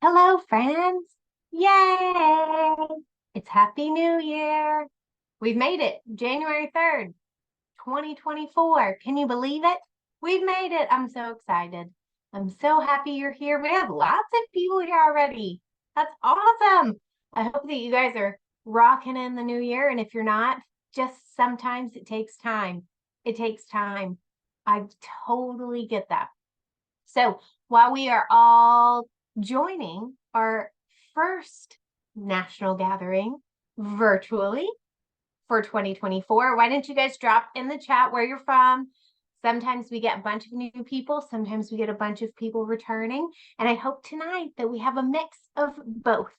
Hello, friends. Yay! It's Happy New Year. We've made it. January 3rd, 2024. Can you believe it? We've made it. I'm so excited. I'm so happy you're here. We have lots of people here already. That's awesome. I hope that you guys are rocking in the new year. And if you're not, just sometimes it takes time. It takes time. I totally get that. So while we are all joining our first national gathering virtually for 2024, why don't you guys drop in the chat where you're from? Sometimes we get a bunch of new people. Sometimes we get a bunch of people returning. And I hope tonight that we have a mix of both,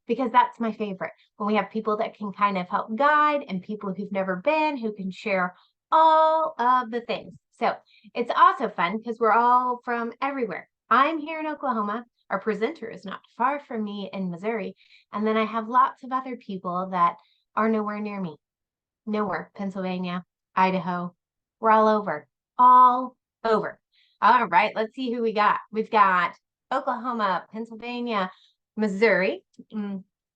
because that's my favorite. When we have people that can kind of help guide and people who've never been, who can share all of the things. So it's also fun because we're all from everywhere. I'm here in Oklahoma. Our presenter is not far from me in Missouri. And then I have lots of other people that are nowhere near me. Nowhere. Pennsylvania, Idaho. We're all over. All over. All right, let's see who we got. We've got Oklahoma, Pennsylvania, Missouri.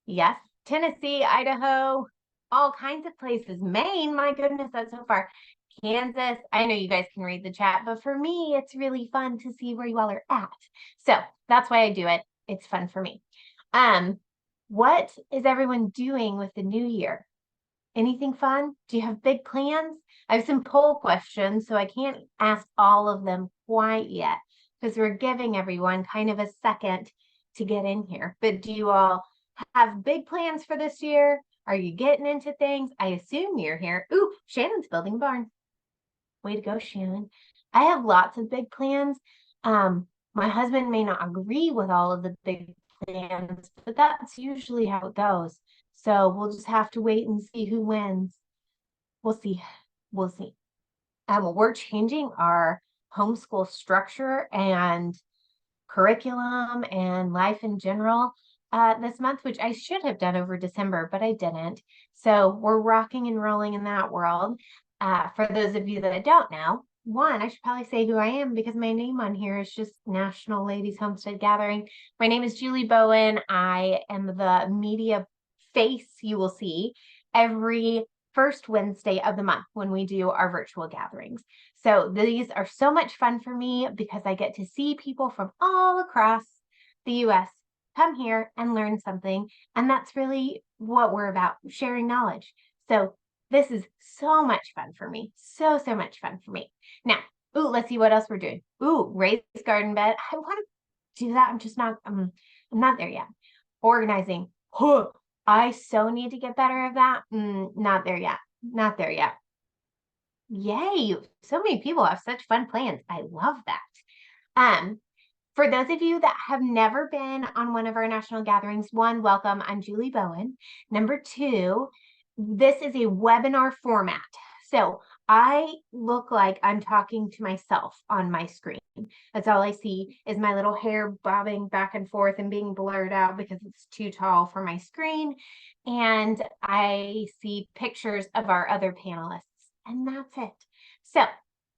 Yes. Tennessee, Idaho, all kinds of places. Maine, my goodness, that's so far. Kansas. I know you guys can read the chat, but for me, it's really fun to see where you all are at. So that's why I do it. It's fun for me. What is everyone doing with the new year? Anything fun? Do you have big plans? I have some poll questions, so I can't ask all of them quite yet because we're giving everyone kind of a second to get in here. But do you all have big plans for this year? Are you getting into things? I assume you're here. Ooh, Shannon's building a barn. Way to go, Shannon. I have lots of big plans. My husband may not agree with all of the big plans, but that's usually how it goes. So we'll just have to wait and see who wins. We'll see. We'll see. We're changing our homeschool structure and curriculum and life in general this month, which I should have done over December, but I didn't. So we're rocking and rolling in that world. For those of you that don't know, one, I should probably say who I am because my name on here is just National Ladies Homestead Gathering. My name is Julie Bowen. I am the media face you will see every first Wednesday of the month when we do our virtual gatherings. So these are so much fun for me because I get to see people from all across the US come here and learn something. And that's really what we're about, sharing knowledge. So this is so much fun for me. So much fun for me. Now, ooh, let's see what else we're doing. Ooh, raised garden bed. I want to do that. I'm just not, I'm not there yet. Organizing. Huh. I so need to get better at that. Not there yet. Not there yet. Yay. So many people have such fun plans. I love that. For those of you that have never been on one of our national gatherings, one, welcome. I'm Julie Bowen. Number two, this is a webinar format. So I look like I'm talking to myself on my screen. That's all I see is my little hair bobbing back and forth and being blurred out because it's too tall for my screen. And I see pictures of our other panelists, and that's it. So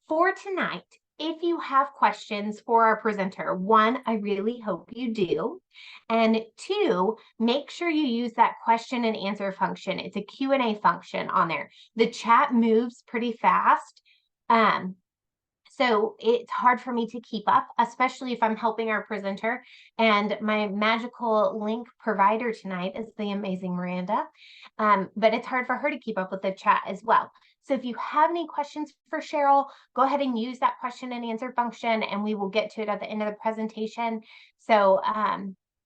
for tonight, if you have questions for our presenter, one, I really hope you do. And two, make sure you use that question and answer function. It's a Q&A function on there. The chat moves pretty fast. So it's hard for me to keep up, especially if I'm helping our presenter. And my magical link provider tonight is the amazing Miranda. But it's hard for her to keep up with the chat as well. So if you have any questions for Cheryl, go ahead and use that question and answer function, and we will get to it at the end of the presentation. So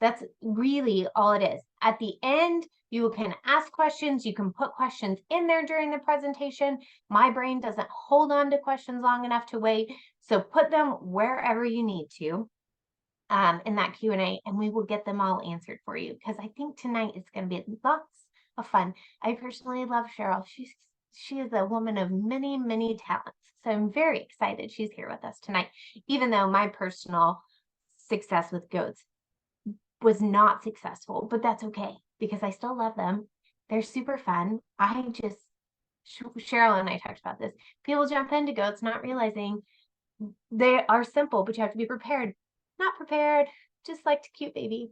that's really all it is. At the end, you can ask questions. You can put questions in there during the presentation. My brain doesn't hold on to questions long enough to wait. So put them wherever you need to in that Q&A, and we will get them all answered for you, because I think tonight is going to be lots of fun. I personally love Cheryl. She is a woman of many talents. So I'm very excited she's here with us tonight, even though my personal success with goats was not successful, but that's okay because I still love them. They're super fun. Cheryl and I talked about this. People jump into goats not realizing they are simple, but you have to be prepared. Not prepared, just like a cute baby.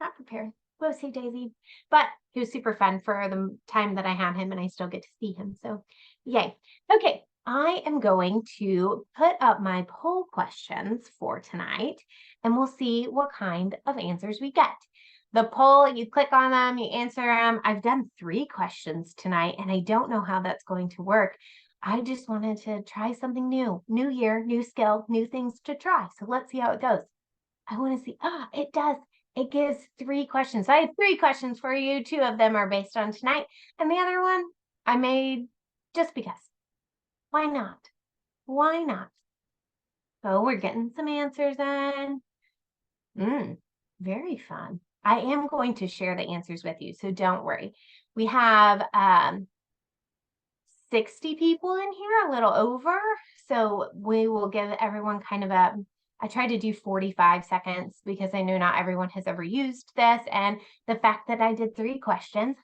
not prepared. Whoopsie daisy. But he was super fun for the time that I had him, and I still get to see him. So yay. Okay, I am going to put up my poll questions for tonight, and we'll see what kind of answers we get. The poll, you click on them, you answer them. I've done 3 questions tonight, and I don't know how that's going to work. I just wanted to try something new. New year, new skill, new things to try. So let's see how it goes. I want to see. It does. It gives 3 questions. So I have 3 questions for you. 2 of them are based on tonight. And the other one I made just because. Why not? Why not? So we're getting some answers in. Very fun. I am going to share the answers with you, so don't worry. We have 60 people in here, a little over. So we will give everyone kind of I tried to do 45 seconds because I know not everyone has ever used this. And the fact that I did 3 questions,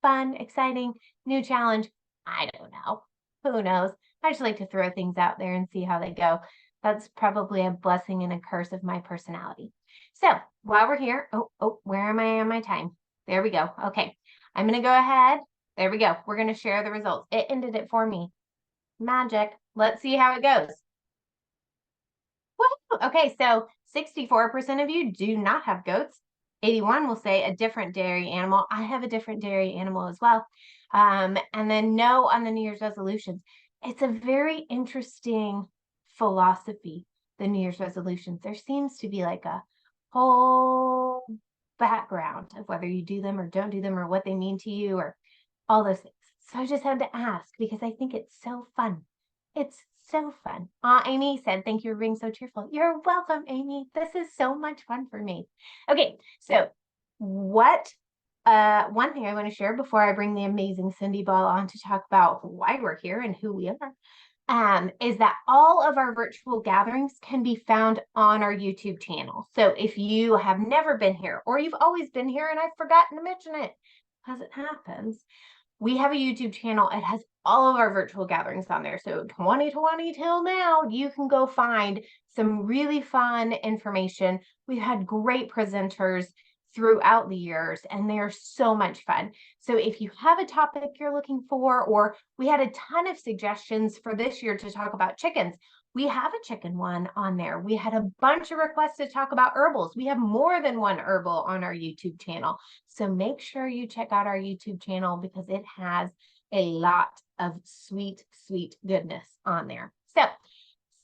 fun, exciting, new challenge. I don't know. Who knows? I just like to throw things out there and see how they go. That's probably a blessing and a curse of my personality. So while we're here, where am I on my time? There we go. Okay, I'm going to go ahead. There we go. We're going to share the results. It ended it for me. Magic. Let's see how it goes. Woo! Okay, so 64% of you do not have goats. 81 will say a different dairy animal. I have a different dairy animal as well. And then no on the New Year's resolutions. It's a very interesting philosophy, the New Year's resolutions. There seems to be like a whole background of whether you do them or don't do them or what they mean to you or all those things. So I just had to ask because I think it's so fun. It's so fun. Amy said, thank you for being so cheerful. You're welcome, Amy. This is so much fun for me. Okay, so one thing I want to share before I bring the amazing Cindy Ball on to talk about why we're here and who we are, is that all of our virtual gatherings can be found on our YouTube channel. So if you have never been here or you've always been here and I've forgotten to mention it, as it happens, we have a YouTube channel. It has all of our virtual gatherings on there. So 2020 till now, you can go find some really fun information. We've had great presenters throughout the years, and they are so much fun. So if you have a topic you're looking for, or we had a ton of suggestions for this year to talk about chickens, we have a chicken one on there. We had a bunch of requests to talk about herbals. We have more than one herbal on our YouTube channel. So make sure you check out our YouTube channel because it has a lot of sweet, sweet goodness on there. So,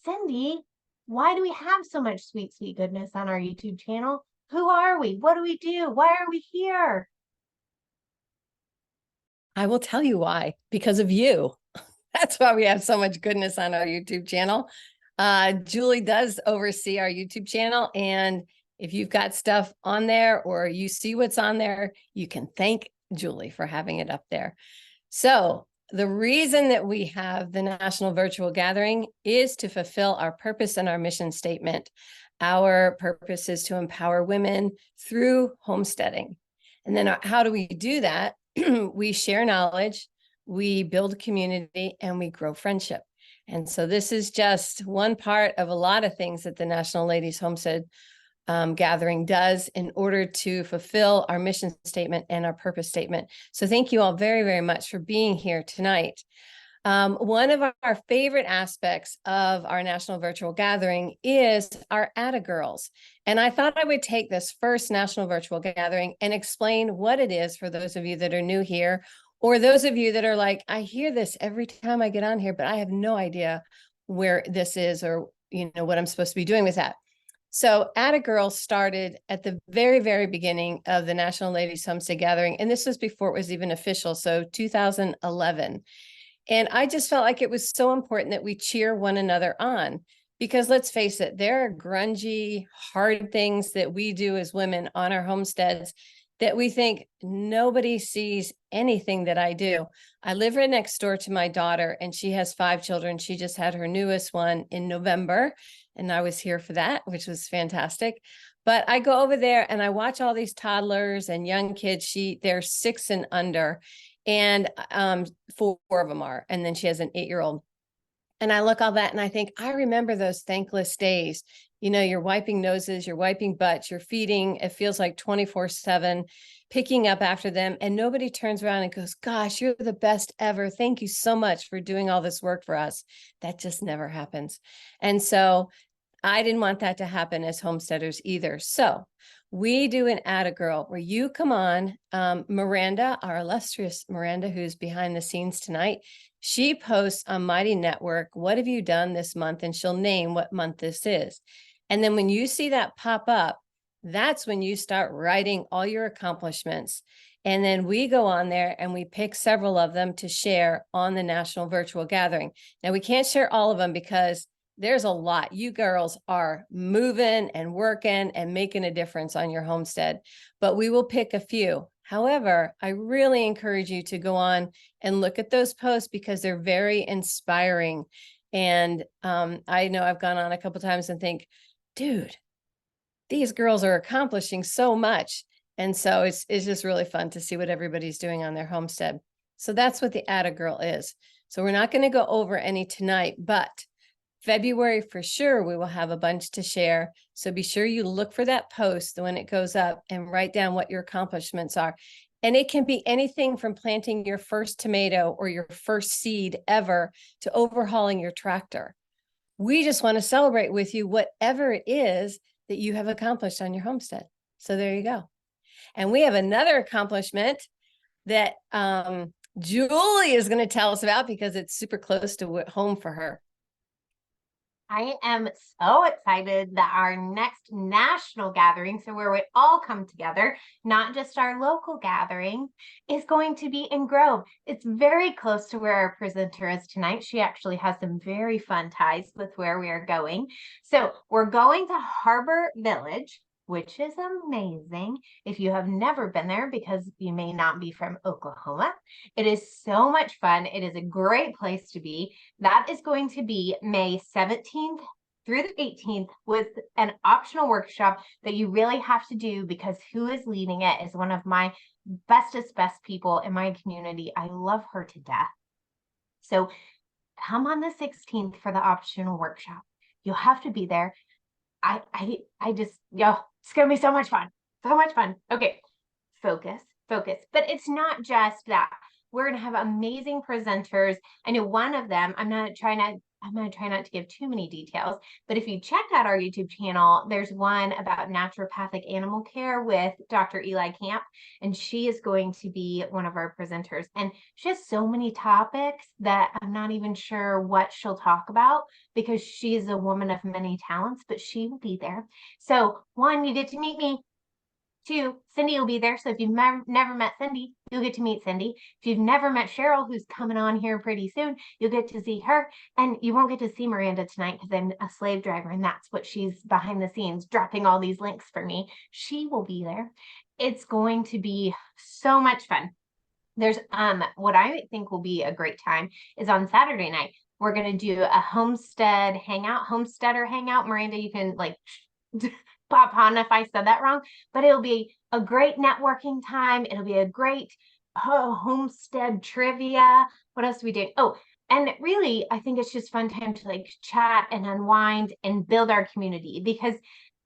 Cindy, why do we have so much sweet, sweet goodness on our YouTube channel? Who are we? What do we do? Why are we here? I will tell you why. Because of you. That's why we have so much goodness on our YouTube channel. Julie does oversee our YouTube channel. And if you've got stuff on there or you see what's on there, you can thank Julie for having it up there. So the reason that we have the National Virtual Gathering is to fulfill our purpose and our mission statement. Our purpose is to empower women through homesteading. And then how do we do that? We share knowledge, we build community, and we grow friendship. And so this is just one part of a lot of things that the National Ladies Homestead Gathering does in order to fulfill our mission statement and our purpose statement. So thank you all very, very much for being here tonight. One of our favorite aspects of our National Virtual Gathering is our Atta Girls. And I thought I would take this first National Virtual Gathering and explain what it is for those of you that are new here, or those of you that are like, I hear this every time I get on here, but I have no idea where this is or what I'm supposed to be doing with that. So Atta Girls started at the very, very beginning of the National Ladies Homestead Gathering. And this was before it was even official. So 2011. And I just felt like it was so important that we cheer one another on, because let's face it, there are grungy, hard things that we do as women on our homesteads that we think nobody sees anything that I do. I live right next door to my daughter, and she has 5 children. She just had her newest one in November, and I was here for that, which was fantastic. But I go over there and I watch all these toddlers and young kids. They're 6 and under. And 4 of them are, and then she has an 8-year-old. And I look all that and I think, I remember those thankless days you're wiping noses, you're wiping butts, you're feeding. It feels like 24/7, picking up after them. And nobody turns around and goes, gosh, you're the best ever. Thank you so much for doing all this work for us. That just never happens. And so I didn't want that to happen as homesteaders either. So we do an Add a Girl where you come on. Miranda, our illustrious Miranda, who's behind the scenes tonight, she posts on Mighty Network, what have you done this month? And she'll name what month this is. And then when you see that pop up, that's when you start writing all your accomplishments. And then we go on there and we pick several of them to share on the National Virtual Gathering. Now, we can't share all of them because there's a lot. You girls are moving and working and making a difference on your homestead, but we will pick a few. However, I really encourage you to go on and look at those posts because they're very inspiring. And I know I've gone on a couple times and think, dude, these girls are accomplishing so much. And so it's just really fun to see what everybody's doing on their homestead. So that's what the Add a Girl is. So we're not going to go over any tonight, but February for sure, we will have a bunch to share. So be sure you look for that post when it goes up and write down what your accomplishments are. And it can be anything from planting your first tomato or your first seed ever to overhauling your tractor. We just want to celebrate with you whatever it is that you have accomplished on your homestead. So there you go. And we have another accomplishment that Julie is going to tell us about because it's super close to home for her. I am so excited that our next national gathering, so where we all come together, not just our local gathering, is going to be in Grove. It's very close to where our presenter is tonight. She actually has some very fun ties with where we are going. So we're going to Harbor Village, which is amazing if you have never been there because you may not be from Oklahoma. It is so much fun. It is a great place to be. That is going to be May 17th through the 18th with an optional workshop that you really have to do because who is leading it is one of my best people in my community. I love her to death. So come on the 16th for the optional workshop. You'll have to be there. I just, it's going to be so much fun. So much fun. Okay. Focus. But it's not just that. We're going to have amazing presenters. I know one of them, I'm going to try not to give too many details, but if you check out our YouTube channel, there's one about naturopathic animal care with Dr. Eli Camp, and she is going to be one of our presenters. And she has so many topics that I'm not even sure what she'll talk about because she's a woman of many talents, but she will be there. So one, you get to meet me. Two, Cindy will be there. So if you've never met Cindy, you'll get to meet Cindy. If you've never met Cheryl, who's coming on here pretty soon, you'll get to see her. And you won't get to see Miranda tonight because I'm a slave driver and that's what she's behind the scenes dropping all these links for me. She will be there. It's going to be so much fun. There's what I think will be a great time is on Saturday night. We're going to do a homesteader hangout. Miranda, you can like pop on if I said that wrong, but it'll be a great networking time. It'll be a great homestead trivia. What else do we do? Oh, and really, I think it's just fun time to like chat and unwind and build our community because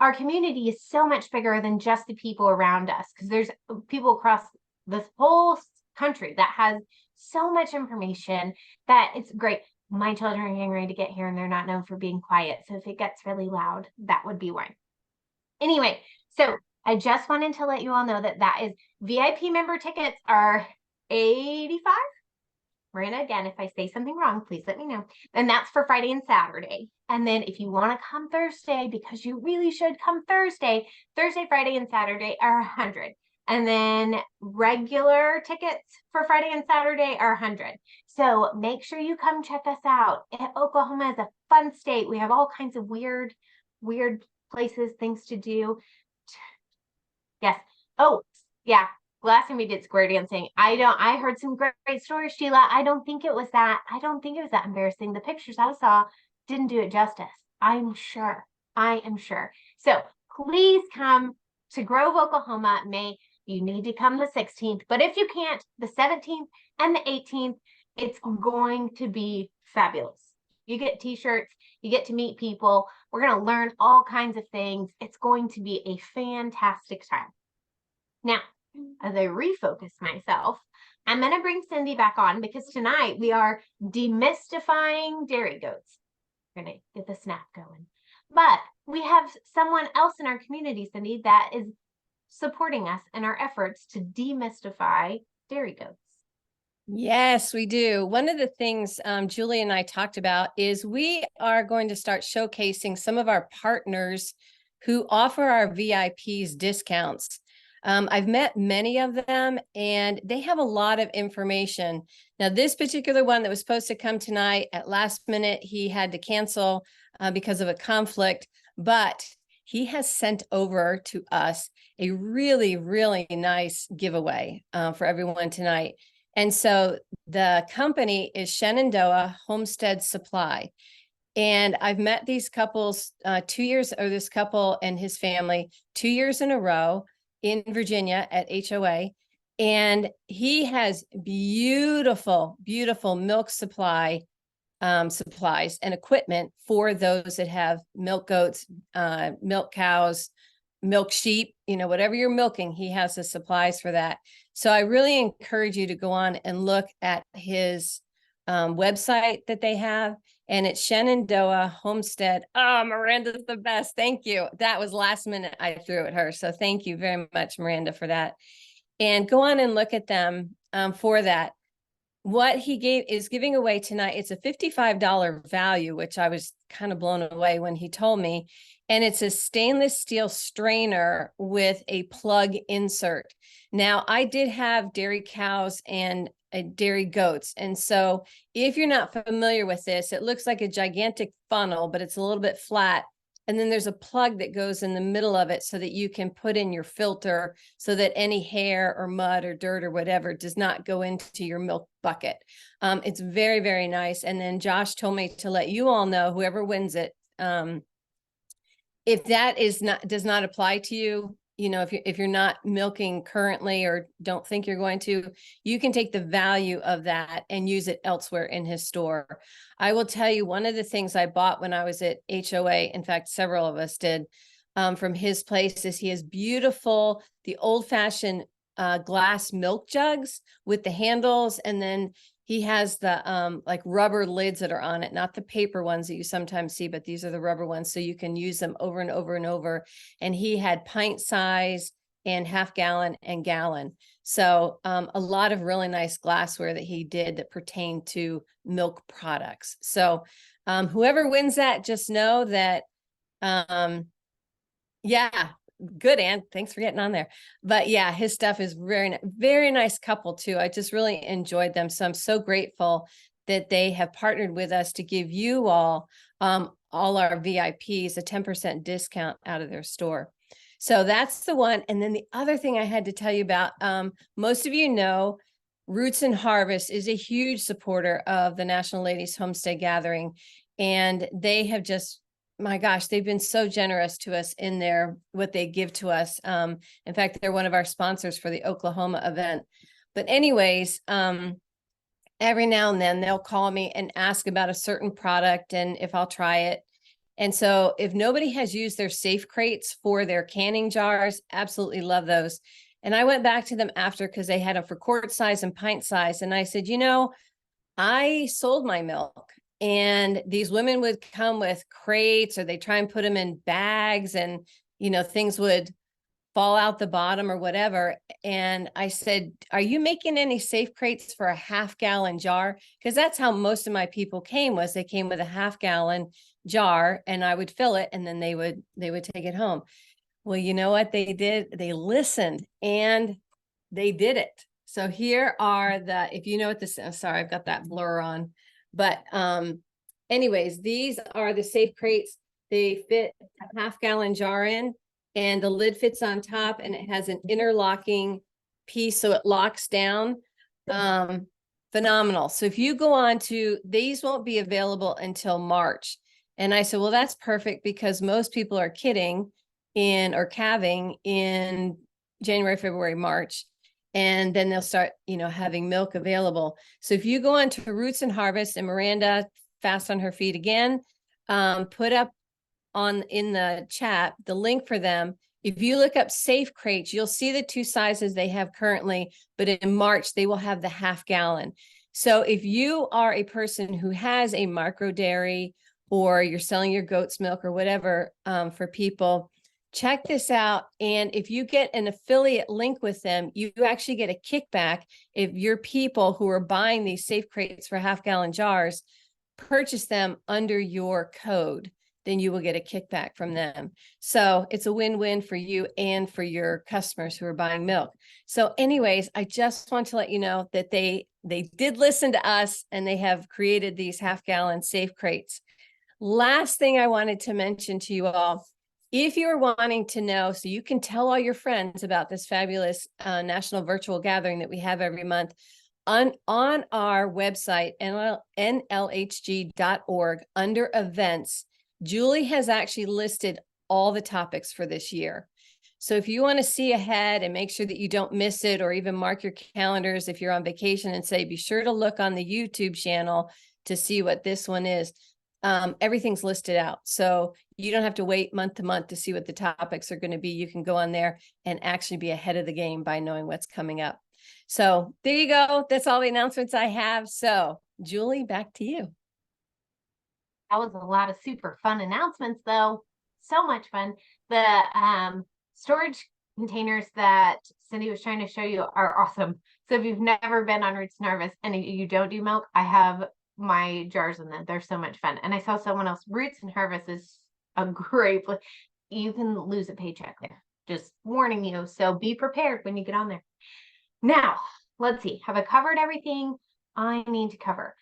our community is so much bigger than just the people around us because there's people across this whole country that has so much information that it's great. My children are getting ready to get here and they're not known for being quiet. So if it gets really loud, that would be why. Anyway, so I just wanted to let you all know that is VIP member tickets are $85. Miranda, again, if I say something wrong, please let me know. And that's for Friday and Saturday. And then if you want to come Thursday, because you really should come Thursday, Friday, and Saturday are $100. And then regular tickets for Friday and Saturday are $100. So make sure you come check us out. Oklahoma is a fun state. We have all kinds of weird places, things to do. Yes. Oh, yeah. Last time we did square dancing. I heard some great stories, Sheila. I don't think it was that embarrassing. The pictures I saw didn't do it justice. I am sure. So please come to Grove, Oklahoma, May. You need to come the 16th, but if you can't, the 17th and the 18th, it's going to be fabulous. You get t-shirts, You get to meet people. We're going to learn all kinds of things. It's going to be a fantastic time. Now, as I refocus myself, I'm going to bring Cindy back on because tonight we are demystifying dairy goats. We're going to get the snap going. But we have someone else in our community, Cindy, that is supporting us in our efforts to demystify dairy goats. Yes, we do. One of the things Julie and I talked about is we are going to start showcasing some of our partners who offer our VIPs discounts. I've met many of them and they have a lot of information. Now, this particular one that was supposed to come tonight at last minute, he had to cancel because of a conflict, but he has sent over to us a really, really nice giveaway for everyone tonight. And so the company is Shenandoah Homestead Supply. And I've met these couples 2 years, or this couple and his family, 2 years in a row in Virginia at HOA. And he has beautiful, beautiful milk supply supplies and equipment for those that have milk goats, milk cows, milk sheep, whatever you're milking, he has the supplies for that. So I really encourage you to go on and look at his website that they have. And it's Shenandoah Homestead. Oh, Miranda's the best. Thank you. That was last minute I threw at her. So thank you very much, Miranda, for that. And go on and look at them for that. What he is giving away tonight, it's a $55 value, which I was kind of blown away when he told me. And it's a stainless steel strainer with a plug insert. Now, I did have dairy cows and dairy goats. And so if you're not familiar with this, it looks like a gigantic funnel, but it's a little bit flat. And then there's a plug that goes in the middle of it so that you can put in your filter so that any hair or mud or dirt or whatever does not go into your milk bucket. It's very, very nice. And then Josh told me to let you all know, whoever wins it, if that does not apply to you, if you're not milking currently or don't think you're going to, you can take the value of that and use it elsewhere in his store. I will tell you, one of the things I bought when I was at HOA, in fact, several of us did, from his place, is he has beautiful, the old-fashioned glass milk jugs with the handles, and then he has the like rubber lids that are on it, not the paper ones that you sometimes see, but these are the rubber ones. So you can use them over and over and over. And he had pint size and half gallon and gallon. So a lot of really nice glassware that he did that pertained to milk products. So whoever wins that, just know that, yeah, good, Ann. Thanks for getting on there. But yeah, his stuff is very nice couple too. I just really enjoyed them. So I'm so grateful that they have partnered with us to give you all our VIPs a 10% discount out of their store. So that's the one. And then the other thing I had to tell you about, most of you know, Roots and Harvest is a huge supporter of the National Ladies Homestead Gathering. And they have just, my gosh, they've been so generous to us in what they give to us. In fact, they're one of our sponsors for the Oklahoma event. But anyways, every now and then they'll call me and ask about a certain product and if I'll try it. And so if nobody has used their safe crates for their canning jars, absolutely love those. And I went back to them after because they had them for quart size and pint size. And I said, I sold my milk. And these women would come with crates or they try and put them in bags and, things would fall out the bottom or whatever. And I said, are you making any safe crates for a half gallon jar? Because that's how most of my people came, was they came with a half gallon jar and I would fill it and then they would take it home. Well, you know what they did? They listened and they did it. So here are if you know what this is, sorry, I've got that blur on. But anyways, these are the safe crates. They fit a half gallon jar in and the lid fits on top and it has an interlocking piece so it locks down. Phenomenal. So if you go on these won't be available until March. And I said, well, that's perfect because most people are calving in January, February, March. And then they'll start, having milk available. So if you go on to Roots and Harvest, and Miranda, fast on her feet again, put up in the chat the link for them. If you look up safe crates, you'll see the 2 sizes they have currently, but in March they will have the half-gallon. So if you are a person who has a micro dairy, or you're selling your goat's milk or whatever, for people, check this out. And if you get an affiliate link with them, you actually get a kickback if your people who are buying these safe crates for half-gallon jars purchase them under your code, then you will get a kickback from them. So it's a win-win for you and for your customers who are buying milk. So anyways, I just want to let you know that they did listen to us, and they have created these half-gallon safe crates. Last thing I wanted to mention to you all, if you're wanting to know, so you can tell all your friends about this fabulous national virtual gathering that we have every month, on our website, nlhg.org, under events, Julie has actually listed all the topics for this year. So if you want to see ahead and make sure that you don't miss it, or even mark your calendars if you're on vacation and say, be sure to look on the YouTube channel to see what this one is. Everything's listed out. So you don't have to wait month to month to see what the topics are going to be. You can go on there and actually be ahead of the game by knowing what's coming up. So there you go. That's all the announcements I have. So Julie, back to you. That was a lot of super fun announcements, though. So much fun. The storage containers that Cindy was trying to show you are awesome. So if you've never been on Roots and Harvest and you don't do milk, I have my jars in them. They're so much fun. And I saw someone else, Roots and Harvest is a great place. You can lose a paycheck there. Just warning you. So be prepared when you get on there. Now, let's see. Have I covered everything I need to cover?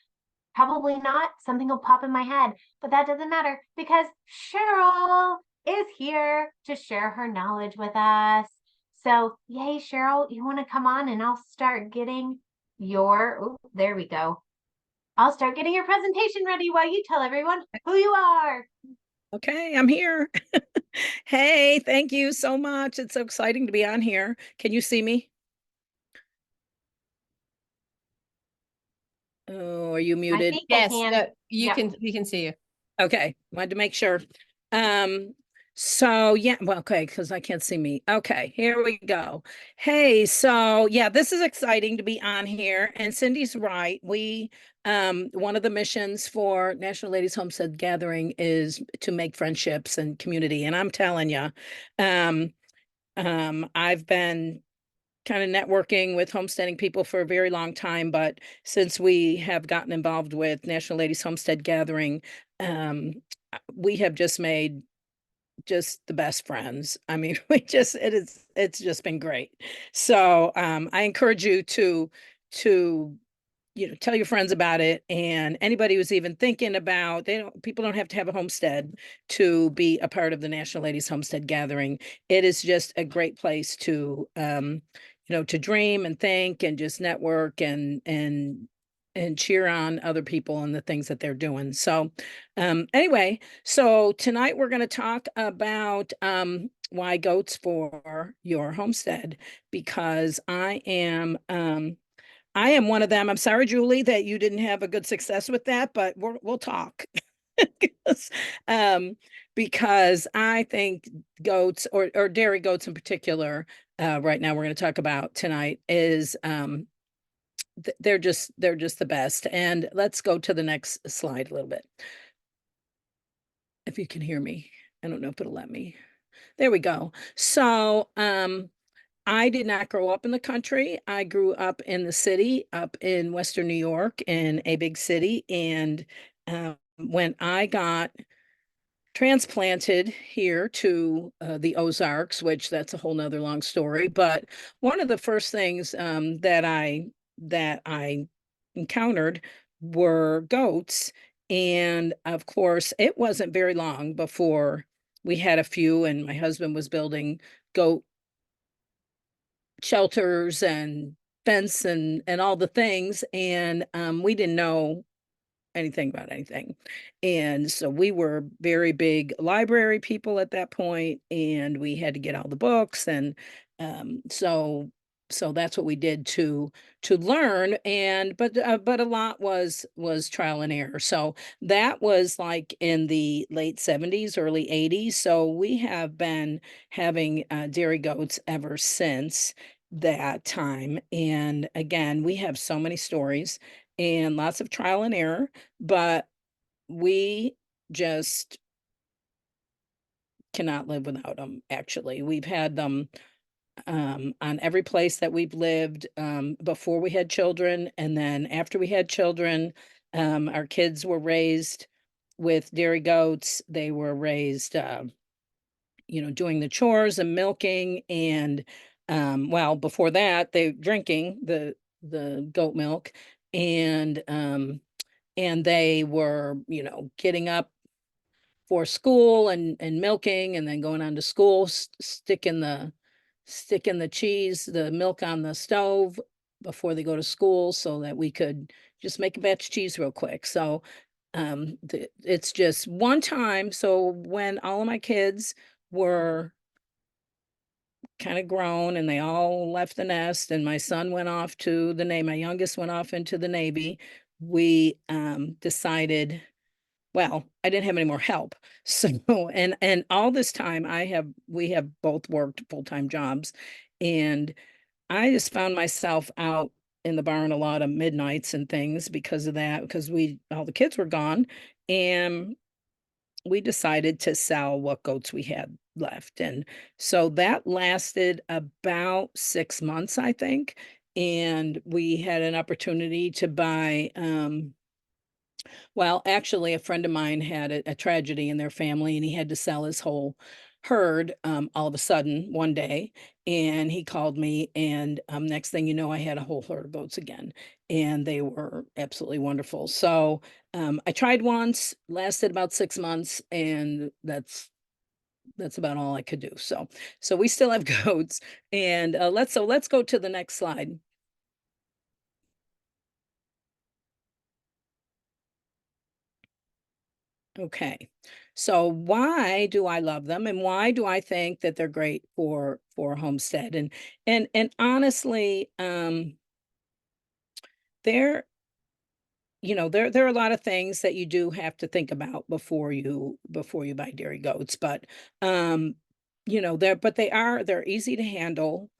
Probably not. Something will pop in my head, but that doesn't matter because Cheryl is here to share her knowledge with us. So, yay, Cheryl, you want to come on and I'll start getting your, there we go. I'll start getting your presentation ready while you tell everyone who you are. Okay, I'm here. Hey, thank you so much. It's so exciting to be on here. Can you see me? Oh, are you I muted? think Yes, I can. no, you Yep. can, we can see you. Okay, wanted to make sure. So yeah, well, okay, because I can't see me. Okay, here we go. Hey, so yeah, this is exciting to be on here. And Cindy's right. One of the missions for National Ladies Homestead Gathering is to make friendships and community. And I'm telling you, I've been kind of networking with homesteading people for a very long time, but since we have gotten involved with National Ladies Homestead Gathering, we have just made just the best friends. I mean, it's just been great. So I encourage you to tell your friends about it, and anybody who's even thinking about, people don't have to have a homestead to be a part of the National Ladies Homestead Gathering. It is just a great place to to dream and think and just network and cheer on other people and the things that they're doing. So anyway, so tonight we're going to talk about why goats for your homestead, because I am one of them. I'm sorry, Julie, that you didn't have a good success with that, but we'll talk. Because I think goats, or dairy goats in particular, right now we're going to talk about tonight, is they're just the best. And let's go to the next slide a little bit. If you can hear me, I don't know if it'll let me. There we go. So I did not grow up in the country. I grew up in the city, up in Western New York, in a big city. And when I got transplanted here to the Ozarks, which that's a whole nother long story. But one of the first things that I encountered were goats. And of course, it wasn't very long before we had a few, and my husband was building goat shelters and fence and all the things. And we didn't know anything about anything. And so we were very big library people at that point, and we had to get all the books. And so so that's what we did to learn. And but a lot was trial and error. So that was like in the late 70s, early 80s. So we have been having dairy goats ever since that time. And again, we have so many stories and lots of trial and error, but we just cannot live without them. Actually, we've had them on every place that we've lived, before we had children. And then after we had children, our kids were raised with dairy goats. They were raised, doing the chores and milking. And, well, before that, they drinking the goat milk. And, and they were, getting up for school and milking, and then going on to school, sticking the cheese, the milk on the stove before they go to school, so that we could just make a batch of cheese real quick. So it's just one time. So when all of my kids were kind of grown and they all left the nest, and my son went off to the Navy, my youngest went off into the Navy, we decided, well, I didn't have any more help. So, and all this time we have both worked full-time jobs, and I just found myself out in the barn a lot of midnights and things because of that, because all the kids were gone, and we decided to sell what goats we had left. And so that lasted about 6 months, I think. And we had an opportunity to buy, well, actually, a friend of mine had a tragedy in their family, and he had to sell his whole herd, all of a sudden one day. And he called me, and next thing you know, I had a whole herd of goats again, and they were absolutely wonderful. So I tried once, lasted about 6 months, and that's about all I could do. So we still have goats, and let's go to the next slide. Okay. So why do I love them, and why do I think that they're great for Homestead? And honestly, they're there are a lot of things that you do have to think about before you buy dairy goats, but they're easy to handle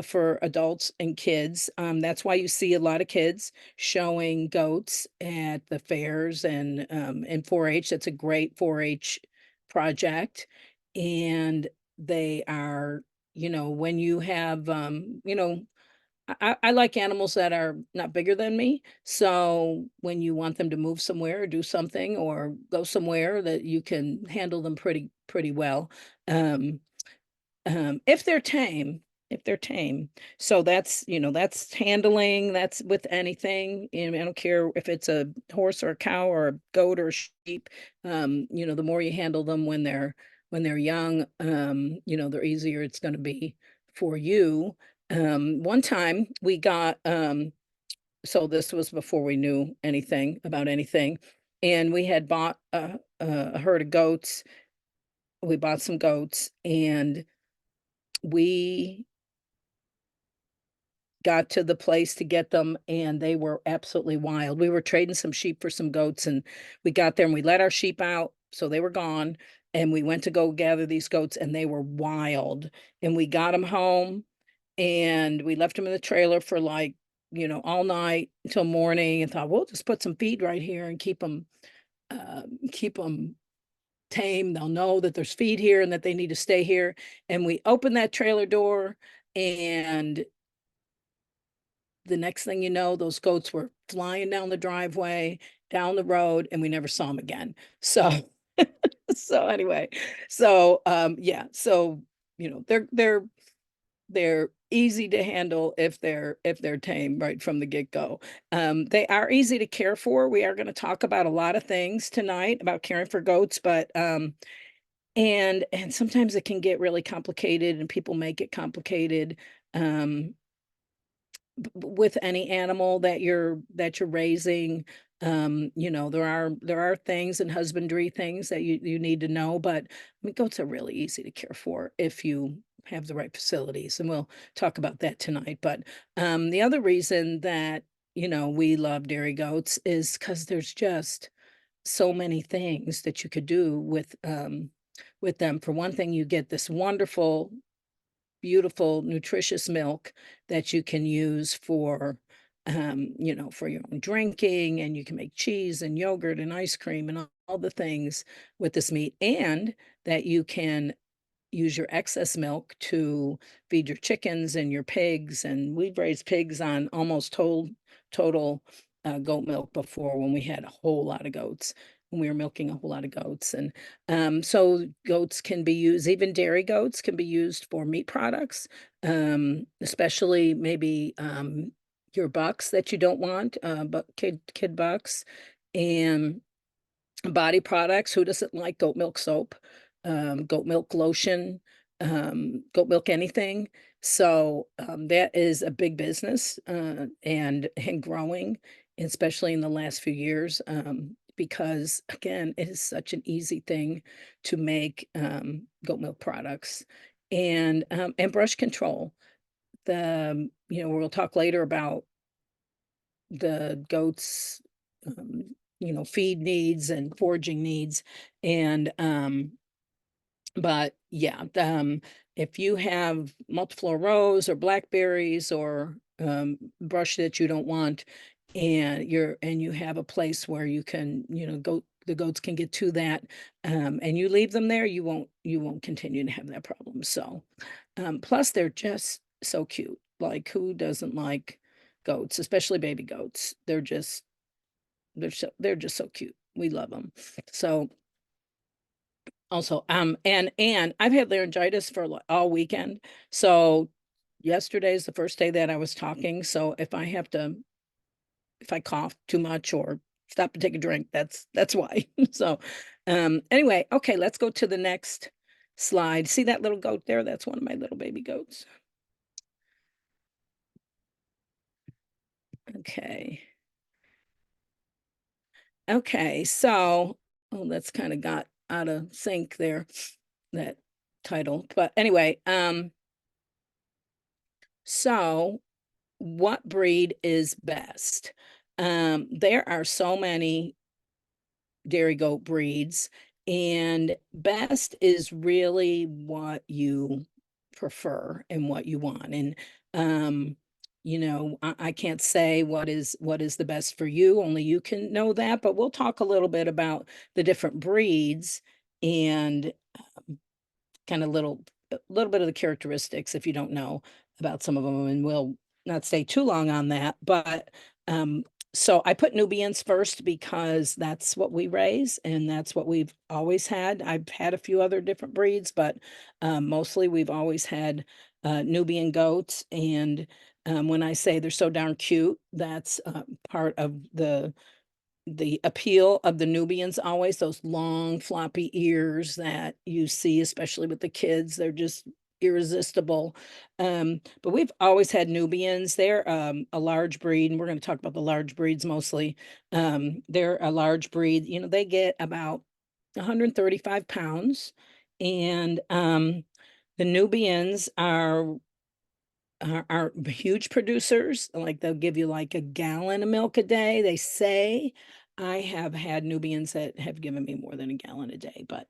for adults and kids. That's why you see a lot of kids showing goats at the fairs and in 4-H. That's a great 4-H project. And they are, when you have I like animals that are not bigger than me. So when you want them to move somewhere or do something or go somewhere, that you can handle them pretty well. Um, if they're tame, if they're tame. So that's handling, that's with anything. And I don't care if it's a horse or a cow or a goat or a sheep. The more you handle them when they're young, they're easier it's going to be for you. One time we got, so this was before we knew anything about anything, and we had bought a herd of goats. We bought some goats, and we got to the place to get them, and they were absolutely wild. We were trading some sheep for some goats, and we got there and we let our sheep out, so they were gone, and we went to go gather these goats, and they were wild. And we got them home, and we left them in the trailer for like, all night until morning, and thought, we'll just put some feed right here and keep them tame. They'll know that there's feed here and that they need to stay here. And we opened that trailer door, and the next thing you know, those goats were flying down the driveway, down the road, and we never saw them again. So, so anyway, so yeah, so they're easy to handle if they're tame right from the get-go. They are easy to care for. We are going to talk about a lot of things tonight about caring for goats, but and sometimes it can get really complicated, and people make it complicated. With any animal that you're raising, there are things and husbandry things that you need to know, but I mean, goats are really easy to care for have the right facilities, and we'll talk about that tonight. But the other reason that, you know, we love dairy goats is because there's just so many things that you could do with them. For one thing, you get this wonderful, beautiful, nutritious milk that you can use for, you know, for your own drinking, and you can make cheese and yogurt and ice cream and all the things with this meat, and that you can use your excess milk to feed your chickens and your pigs. And we've raised pigs on almost total goat milk before, when we had a whole lot of goats, when we were milking a whole lot of goats. And so goats can be used, even dairy goats can be used for meat products, especially maybe your bucks that you don't want, but kid bucks, and body products. Who doesn't like goat milk soap, goat milk lotion, goat milk anything? So that is a big business, and growing, especially in the last few years, because again, it is such an easy thing to make goat milk products. And brush control. You know, we'll talk later about the goats, you know, feed needs and foraging needs. And but yeah, if you have multiflora rose or blackberries, or brush that you don't want, and you have a place where you can, you know, the goats can get to that, and you leave them there, you won't continue to have that problem. So plus they're just so cute. Like, who doesn't like goats, especially baby goats? They're just so cute. We love them. So also, and I've had laryngitis for all weekend. So yesterday is the first day that I was talking. So if I cough too much or stop to take a drink, that's why. So anyway, okay, let's go to the next slide. See that little goat there? That's one of my little baby goats. Okay. Okay, so, oh, that's kind of got out of sync there, that title. But anyway, so what breed is best? There are so many dairy goat breeds, and best is really what you prefer and what you want. And you know, I can't say what is the best for you, only you can know that. But we'll talk a little bit about the different breeds, and kind of a little bit of the characteristics, if you don't know about some of them, and we'll not stay too long on that. But so I put Nubians first because that's what we raise, and that's what we've always had. I've had a few other different breeds, but mostly we've always had Nubian goats. And when I say they're so darn cute, that's part of the appeal of the Nubians. Always those long floppy ears that you see, especially with the kids. They're just irresistible. But we've always had Nubians. They're a large breed, and we're going to talk about the large breeds mostly. They're a large breed. You know, they get about 135 pounds. And the Nubians are huge producers. Like, they'll give you like a gallon of milk a day, they say. I have had Nubians that have given me more than a gallon a day, but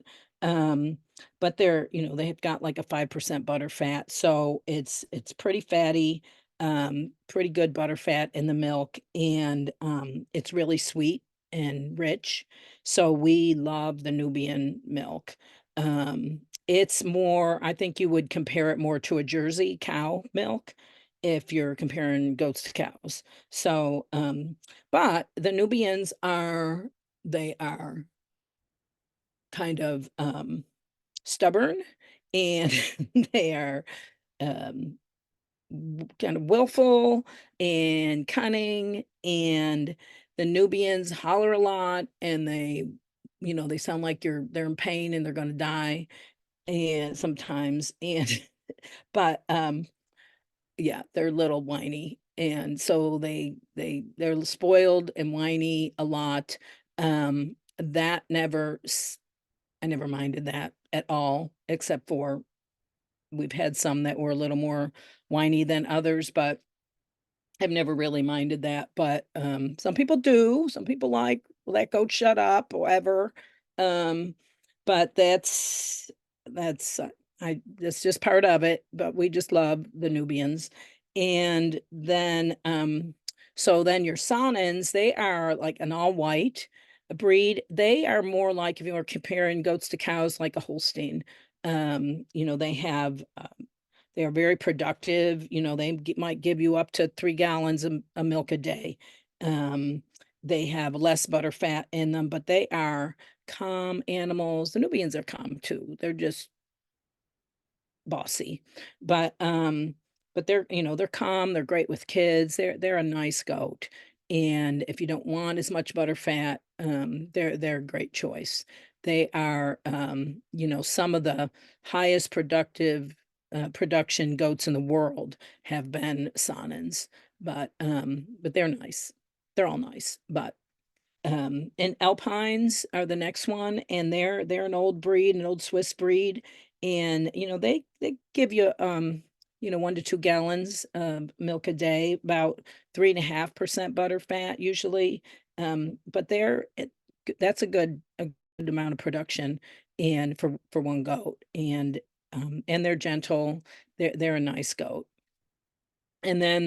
they're, you know, they have got like a 5% butter fat, so it's pretty fatty, pretty good butter fat in the milk. And it's really sweet and rich, so we love the Nubian milk. It's more, I think you would compare it more to a Jersey cow milk if you're comparing goats to cows. So, but the Nubians they are kind of stubborn, and they are um, kind of willful and cunning. And the Nubians holler a lot, and you know, they sound like they're in pain and they're going to die, and sometimes. And but yeah, they're a little whiny, and so they're spoiled and whiny a lot. That never I never minded that at all, except for we've had some that were a little more whiny than others, but I've never really minded that. But some people do. Some people like, let goat shut up, or whatever. But that's that's just part of it. But we just love the Nubians. And then so then your Saanens, they are like an all white breed. They are more like, if you were comparing goats to cows, like a Holstein. You know, they are very productive. You know, might give you up to 3 gallons of milk a day. They have less butter fat in them, but they are calm animals. The Nubians are calm too. They're just bossy, but they're, you know, they're calm. They're great with kids. They're a nice goat. And if you don't want as much butter fat, they're a great choice. They are, you know, some of the highest production goats in the world have been Saanens, but they're nice. They're all nice, but and Alpines are the next one, and they're an old breed, an old Swiss breed, and you know they give you you know 1 to 2 gallons of milk a day, about 3.5% butter fat usually, but that's a good amount of production and for one goat, and they're gentle. They're a nice goat. And then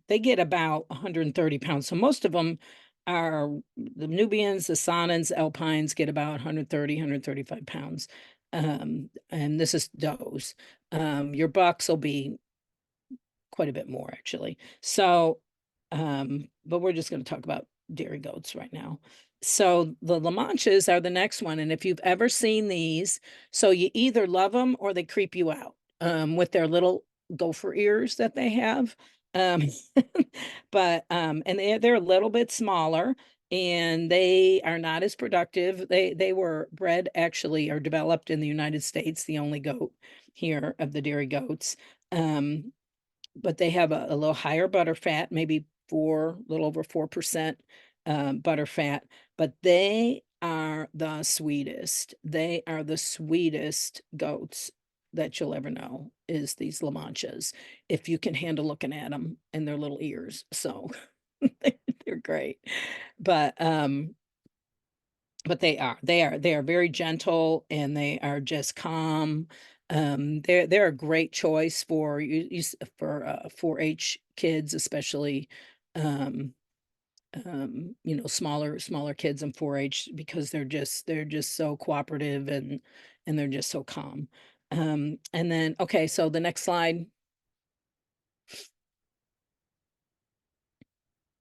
they get about 130 pounds. So most of them are the Nubians, the Saanens, Alpines get about 130, 135 pounds. And this is does. Your bucks will be quite a bit more actually. So, but we're just going to talk about dairy goats right now. So the La Manchas are the next one. And if you've ever seen these, so you either love them or they creep you out with their little gopher ears that they have. Um, but and they're a little bit smaller and they are not as productive. They were bred actually or developed in the United States, the only goat here of the dairy goats. But they have a little higher butter fat, maybe little over 4% butter fat, but they are the sweetest. They are the sweetest goats that you'll ever know, is these La Manchas, if you can handle looking at them and their little ears. So they're great. But they are very gentle and they are just calm. They're a great choice for for 4-H kids, especially you know, smaller kids in 4-H, because they're just so cooperative and they're just so calm. And then okay, so the next slide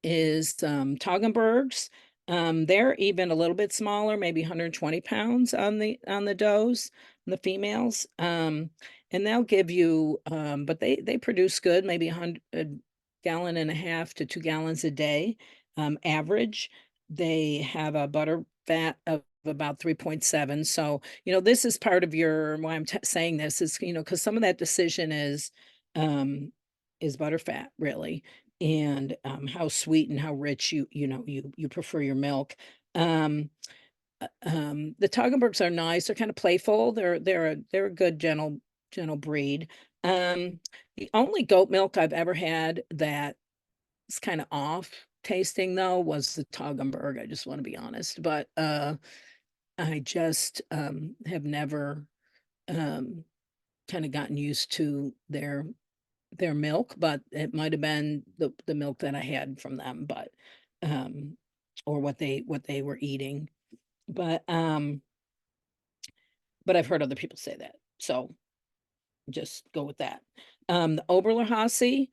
is Toggenburgs. They're even a little bit smaller, maybe 120 pounds on the does, the females. And they'll give you, but they produce good, maybe a gallon and a half to 2 gallons a day, average. They have a butter fat of about 3.7. So, you know, this is part of why I'm saying this is, you know, because some of that decision is butter fat, really, and how sweet and how rich you prefer your milk. The Toggenburgs are nice. They're kind of playful. They're a good gentle breed. The only goat milk I've ever had that is kind of off tasting though was the Toggenburg. I just want to be honest, but I just have never kind of gotten used to their milk, but it might have been the milk that I had from them, but or what they were eating. But I've heard other people say that. So just go with that. The Oberlhase,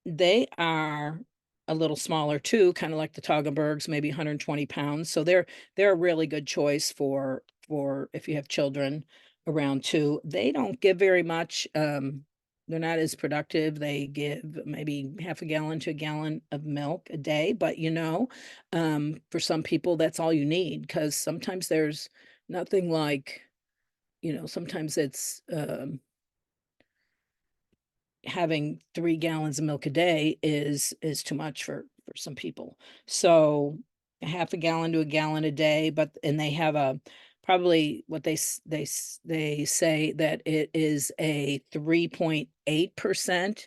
they are a little smaller too, kind of like the Toggenburgs, maybe 120 pounds. So they're a really good choice for if you have children around too. They don't give very much. They're not as productive. They give maybe half a gallon to a gallon of milk a day, but you know, for some people that's all you need, because sometimes there's nothing like, you know, sometimes it's having 3 gallons of milk a day is too much for some people. So a half a gallon to a gallon a day, and they have probably what they say that it is a 3.8%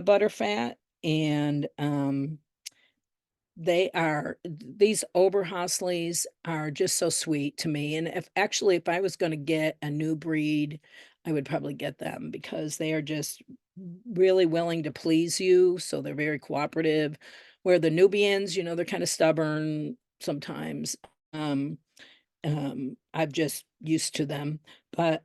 butter fat, and these Oberhaslis are just so sweet to me. And if I was going to get a new breed, I would probably get them because they are just really willing to please you. So they're very cooperative. Where the Nubians, they're kind of stubborn sometimes. Um, I'm just used to them, but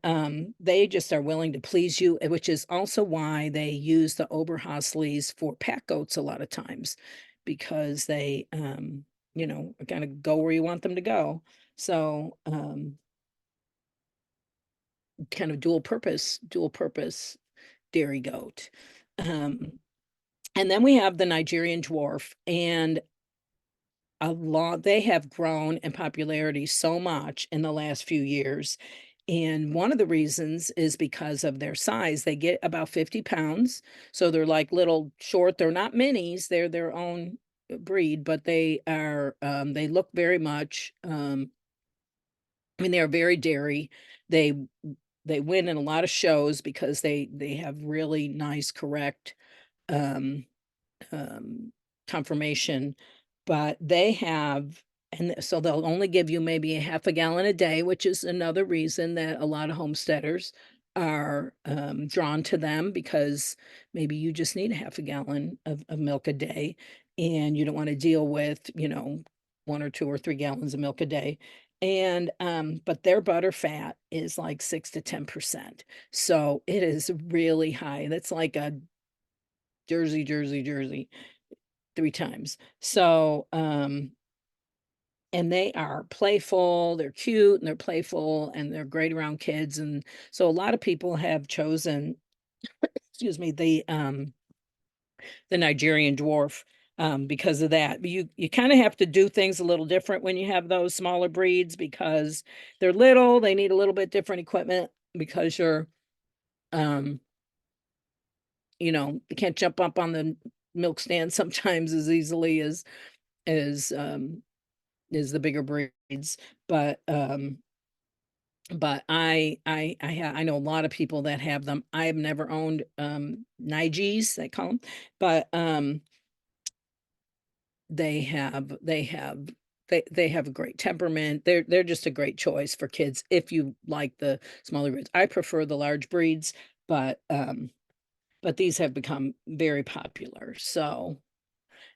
they just are willing to please you, which is also why they use the Oberhaslis for pack goats a lot of times, because they, kind of go where you want them to go. So, kind of dual purpose dairy goat. And then we have the Nigerian dwarf, and they have grown in popularity so much in the last few years. And one of the reasons is because of their size. They get about 50 pounds. So they're like little short, they're not minis, they're their own breed, but they look very much, they are very dairy. They they win in a lot of shows because they have really nice, correct um um, confirmation, but so they'll only give you maybe a half a gallon a day, which is another reason that a lot of homesteaders are drawn to them, because maybe you just need a half a gallon of milk a day, and you don't want to deal with, 1 or 2 or 3 gallons of milk a day. And but their butter fat is like 6 to 10%. So it is really high. That's like a Jersey 3 times. So, and they are playful, they're cute, and they're playful, and they're great around kids. And so a lot of people have chosen, excuse me, the Nigerian dwarf, because of that. But you kind of have to do things a little different when you have those smaller breeds, because they're little, they need a little bit different equipment, because um, you can't jump up on the milk stand sometimes as easily as the bigger breeds. But I know a lot of people that have them. I have never owned Nigis, they call them, but they have a great temperament. They're just a great choice for kids if you like the smaller breeds. I prefer the large breeds, but these have become very popular. So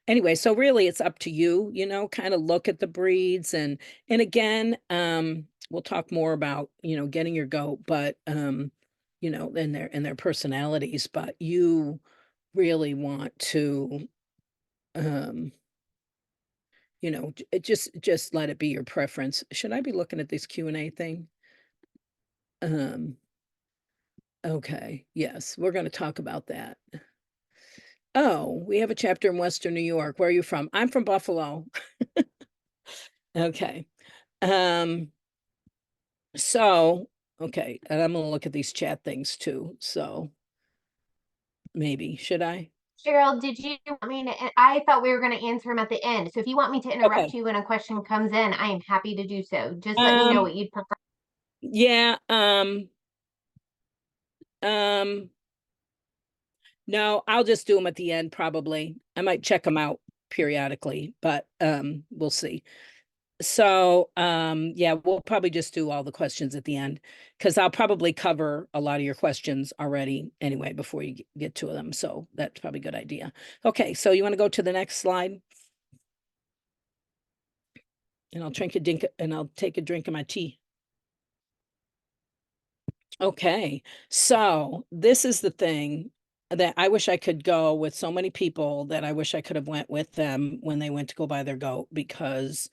anyway, so really it's up to you, kind of look at the breeds, and again, we'll talk more about, getting your goat, but and their personalities, but you really want to um just let it be your preference. Should I be looking at this Q&A thing? Um okay, yes, we're going to talk about that. Oh, we have a chapter in Western New York. Where are you from? I'm from Buffalo. Okay. Um, so, okay, and I'm gonna look at these chat things too. So maybe, should I? Cheryl, did you want me to? I thought we were going to answer them at the end. So if you want me to interrupt Okay. you when a question comes in, I am happy to do so. Just let me know Um, what you'd prefer. yeah, um, no, I'll just do them at the end probably. I might check them out periodically, but we'll see. So, yeah, we'll probably just do all the questions at the end, because I'll probably cover a lot of your questions already anyway before you get to them. So that's probably a good idea. Okay, so you want to go to the next slide? And I'll take a drink of my tea. Okay, so this is the thing that I wish I could go with so many people, that I wish I could have went with them when they went to go buy their goat, because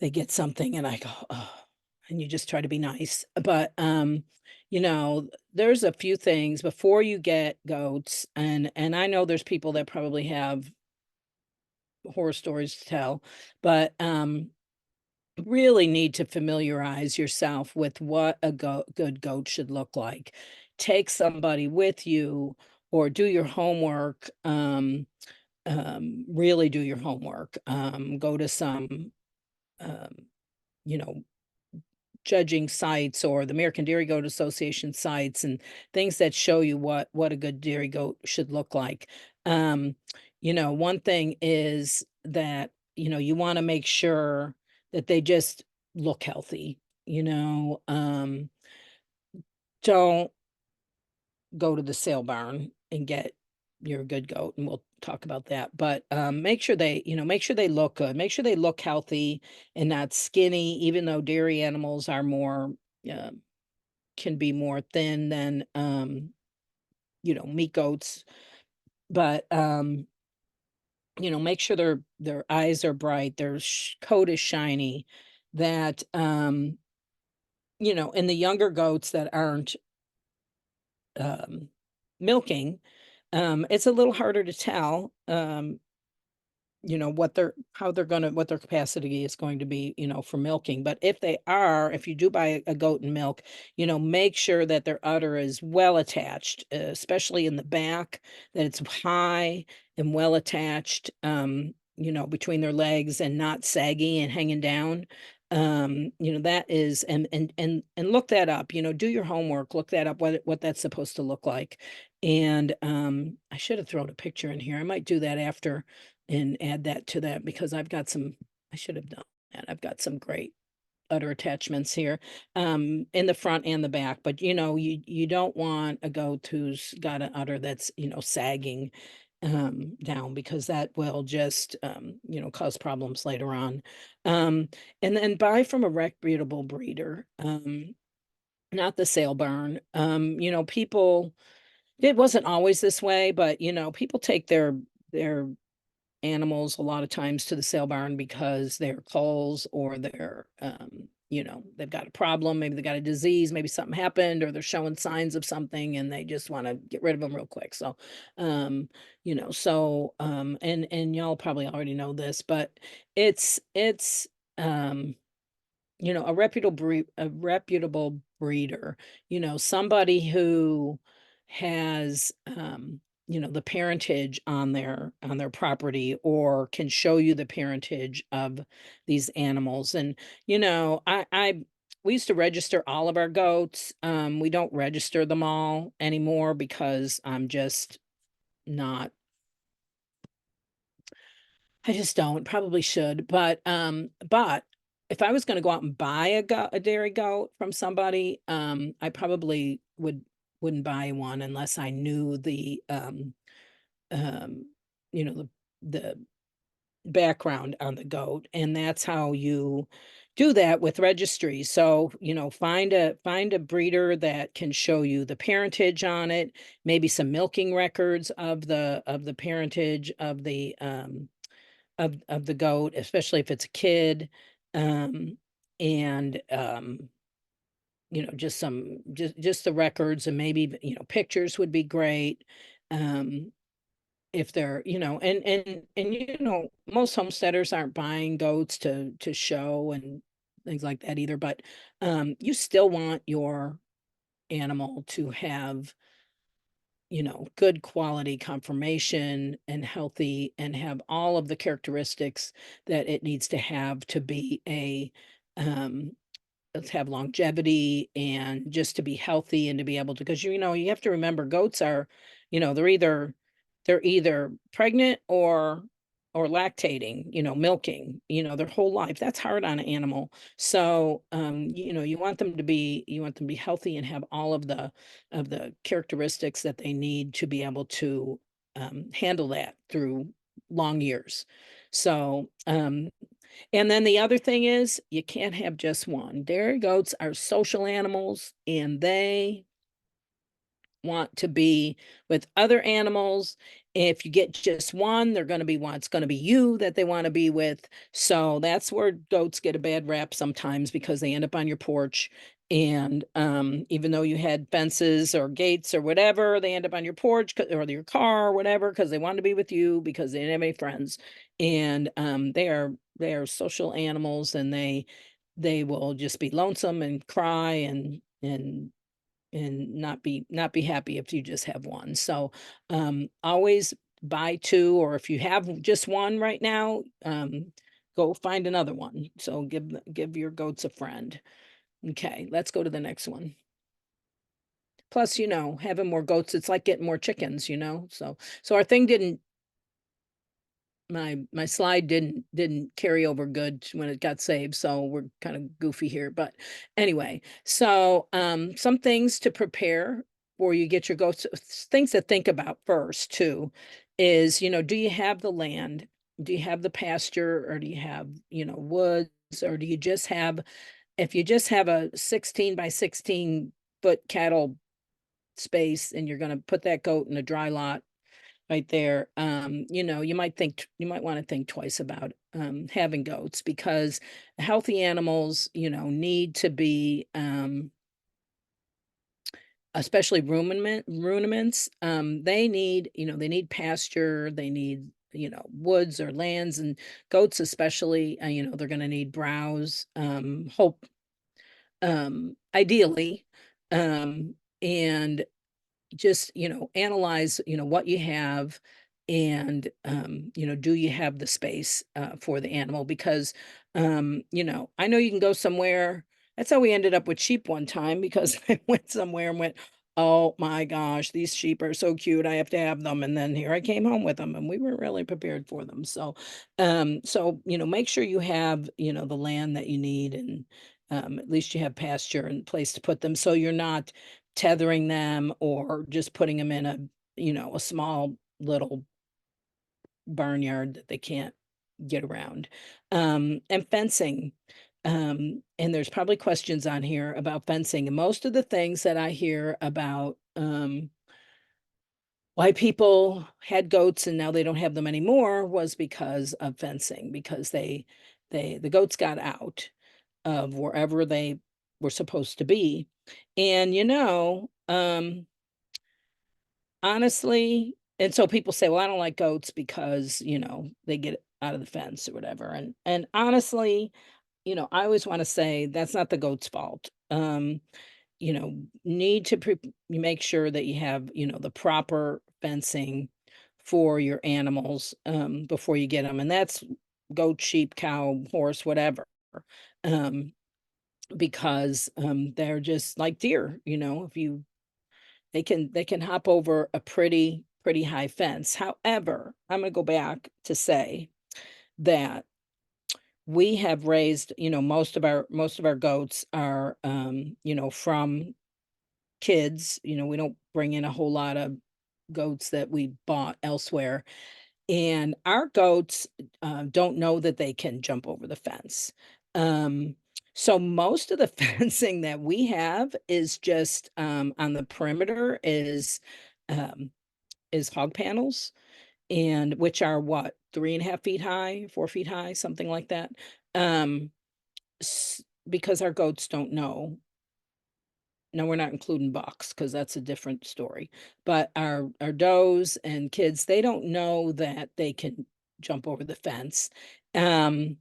they get something and I go, oh, and you just try to be nice. But there's a few things before you get goats, and I know there's people that probably have horror stories to tell, but really need to familiarize yourself with what a good goat should look like. Take somebody with you, or do your homework. Really do your homework. Go to some um you know, judging sites or the American Dairy Goat Association sites and things that show you what a good dairy goat should look like. Um, one thing is that, you want to make sure that they just look healthy, don't go to the sale barn and get your good goat, and we'll talk about that. But make sure they look good, make sure they look healthy and not skinny, even though dairy animals are more uh, can be more thin than meat goats. But make sure their eyes are bright, their coat is shiny, that and the younger goats that aren't milking, it's a little harder to tell, what their capacity is going to be, for milking. But if you do buy a goat and milk, make sure that their udder is well attached, especially in the back, that it's high and well attached, between their legs and not saggy and hanging down. That is, and look that up, do your homework, look that up, what that's supposed to look like. And I should have thrown a picture in here. I might do that after and add that to that, because I should have done that. I've got some great udder attachments here, in the front and the back. But you don't want a goat who's got an udder that's sagging down, because that will just cause problems later on. And then buy from a reputable breeder, not the sale barn. People, it wasn't always this way, but people take their animals a lot of times to the sale barn because they're culls, or they've got a problem, maybe they got a disease, maybe something happened, or they're showing signs of something and they just want to get rid of them real quick. So and y'all probably already know this, but it's a reputable breeder, somebody who has the parentage on their property, or can show you the parentage of these animals. And I we used to register all of our goats. We don't register them all anymore because not I just don't, probably should. But if I was going to go out and buy a dairy goat from somebody, I probably wouldn't buy one unless I knew um, the background on the goat. And that's how you do that with registries. So, find a breeder that can show you the parentage on it, maybe some milking records of the parentage of the goat, especially if it's a kid. And just the records, and maybe pictures would be great. If they're, most homesteaders aren't buying goats to show and things like that either. But you still want your animal to have good quality conformation and healthy, and have all of the characteristics that it needs to have to be um, let's have longevity, and just to be healthy, and to be able to, because you have to remember, goats are, they're either pregnant or lactating, milking, their whole life. That's hard on an animal. So you want them to be healthy and have all of the characteristics that they need to be able to handle that through long years. So and then the other thing is, you can't have just one. Dairy goats are social animals, and they want to be with other animals. If you get just one, they're going to be one. It's going to be you that they want to be with. So that's where goats get a bad rap sometimes, because they end up on your porch. And even though you had fences or gates or whatever, they end up on your porch or your car or whatever, because they want to be with you, because they didn't have any friends. And they are social animals, and they will just be lonesome and cry and not be happy if you just have one. So always buy two, or if you have just one right now, go find another one. So give your goats a friend. Okay, let's go to the next one. Plus, you know, having more goats, it's like getting more chickens, you know? So our thing didn't, my slide didn't carry over good when it got saved, so we're kind of goofy here. But anyway, so some things to prepare before you get your goats, things to think about first too, is, you know, do you have the land? Do you have the pasture, or do you have, you know, woods, or do you just have, if you just have a 16 by 16 foot cattle space and you're going to put that goat in a dry lot right there, you know, you might want to think twice about having goats, because healthy animals, you know, need to be especially ruminants, they need, you know, they need pasture, they need, you know, woods or lands, and goats especially, you know, they're going to need browse, hope, ideally, and just, you know, analyze, you know, what you have, and you know, do you have the space for the animal? Because you know, I know you can go somewhere. That's how we ended up with sheep one time, because I went somewhere and went, oh my gosh, these sheep are so cute, I have to have them. And then here I came home with them, and we weren't really prepared for them. So you know, make sure you have, you know, the land that you need, and at least you have pasture and place to put them, so you're not tethering them or just putting them in a, you know, a small little barnyard that they can't get around. And fencing. And there's probably questions on here about fencing. And most of the things that I hear about why people had goats and now they don't have them anymore was because of fencing, because the goats got out of wherever they were supposed to be. And you know, honestly, and so people say, well, I don't like goats because, you know, they get out of the fence or whatever. And honestly, you know, I always want to say that's not the goat's fault. You know, need to make sure that you have, you know, the proper fencing for your animals before you get them. And that's goat, sheep, cow, horse, whatever. Um, because they're just like deer, you know, if you they can hop over a pretty high fence. However, I'm going to go back to say that we have raised, you know, most of our goats are you know, from kids. You know, we don't bring in a whole lot of goats that we bought elsewhere, and our goats don't know that they can jump over the fence. Um, so most of the fencing that we have is just on the perimeter um, is hog panels, and which are what, 3.5 feet high, 4 feet high, something like that. Um, because our goats don't know. No, we're not including bucks because that's a different story. But our does and kids, they don't know that they can jump over the fence. Um,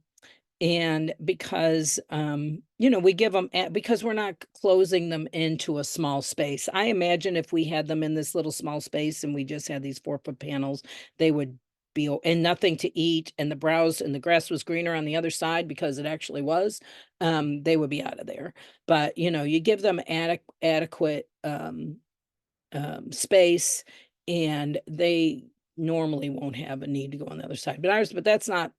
and because you know, we give them because we're not closing them into a small space. I imagine if we had them in this little small space and we just had these 4 foot panels, they would be, and nothing to eat, and the browse and the grass was greener on the other side, because it actually was, they would be out of there. But you know, you give them adequate space, and they normally won't have a need to go on the other side. But that's not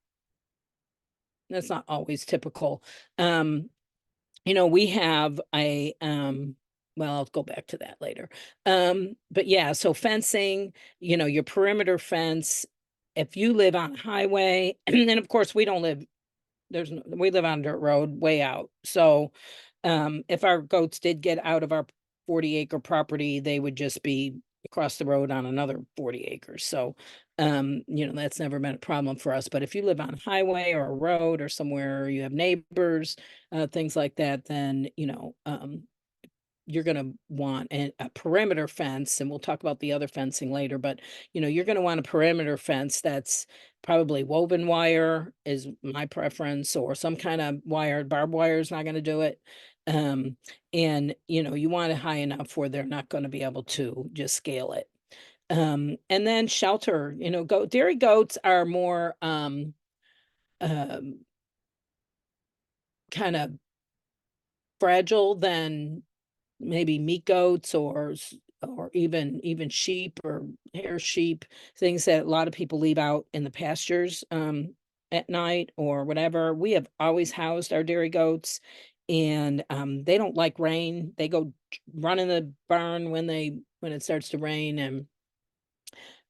always typical. You know, we have a well, I'll go back to that later. But yeah, so fencing, you know, your perimeter fence, if you live on a highway, and of course we don't live, we live on dirt road way out. So if our goats did get out of our 40-acre property, they would just be across the road on another 40 acres. So you know, that's never been a problem for us. But if you live on a highway or a road or somewhere you have neighbors, things like that, then you know, you're going to want a perimeter fence, and we'll talk about the other fencing later. But you know, you're going to want a perimeter fence that's probably woven wire is my preference, or some kind of wire. Barbed wire is not going to do it. And you know, you want it high enough where they're not going to be able to just scale it. And then shelter, you know, dairy goats are more kind of fragile than maybe meat goats or even sheep or hair sheep, things that a lot of people leave out in the pastures at night or whatever. We have always housed our dairy goats, and they don't like rain. They go run in the barn when it starts to rain.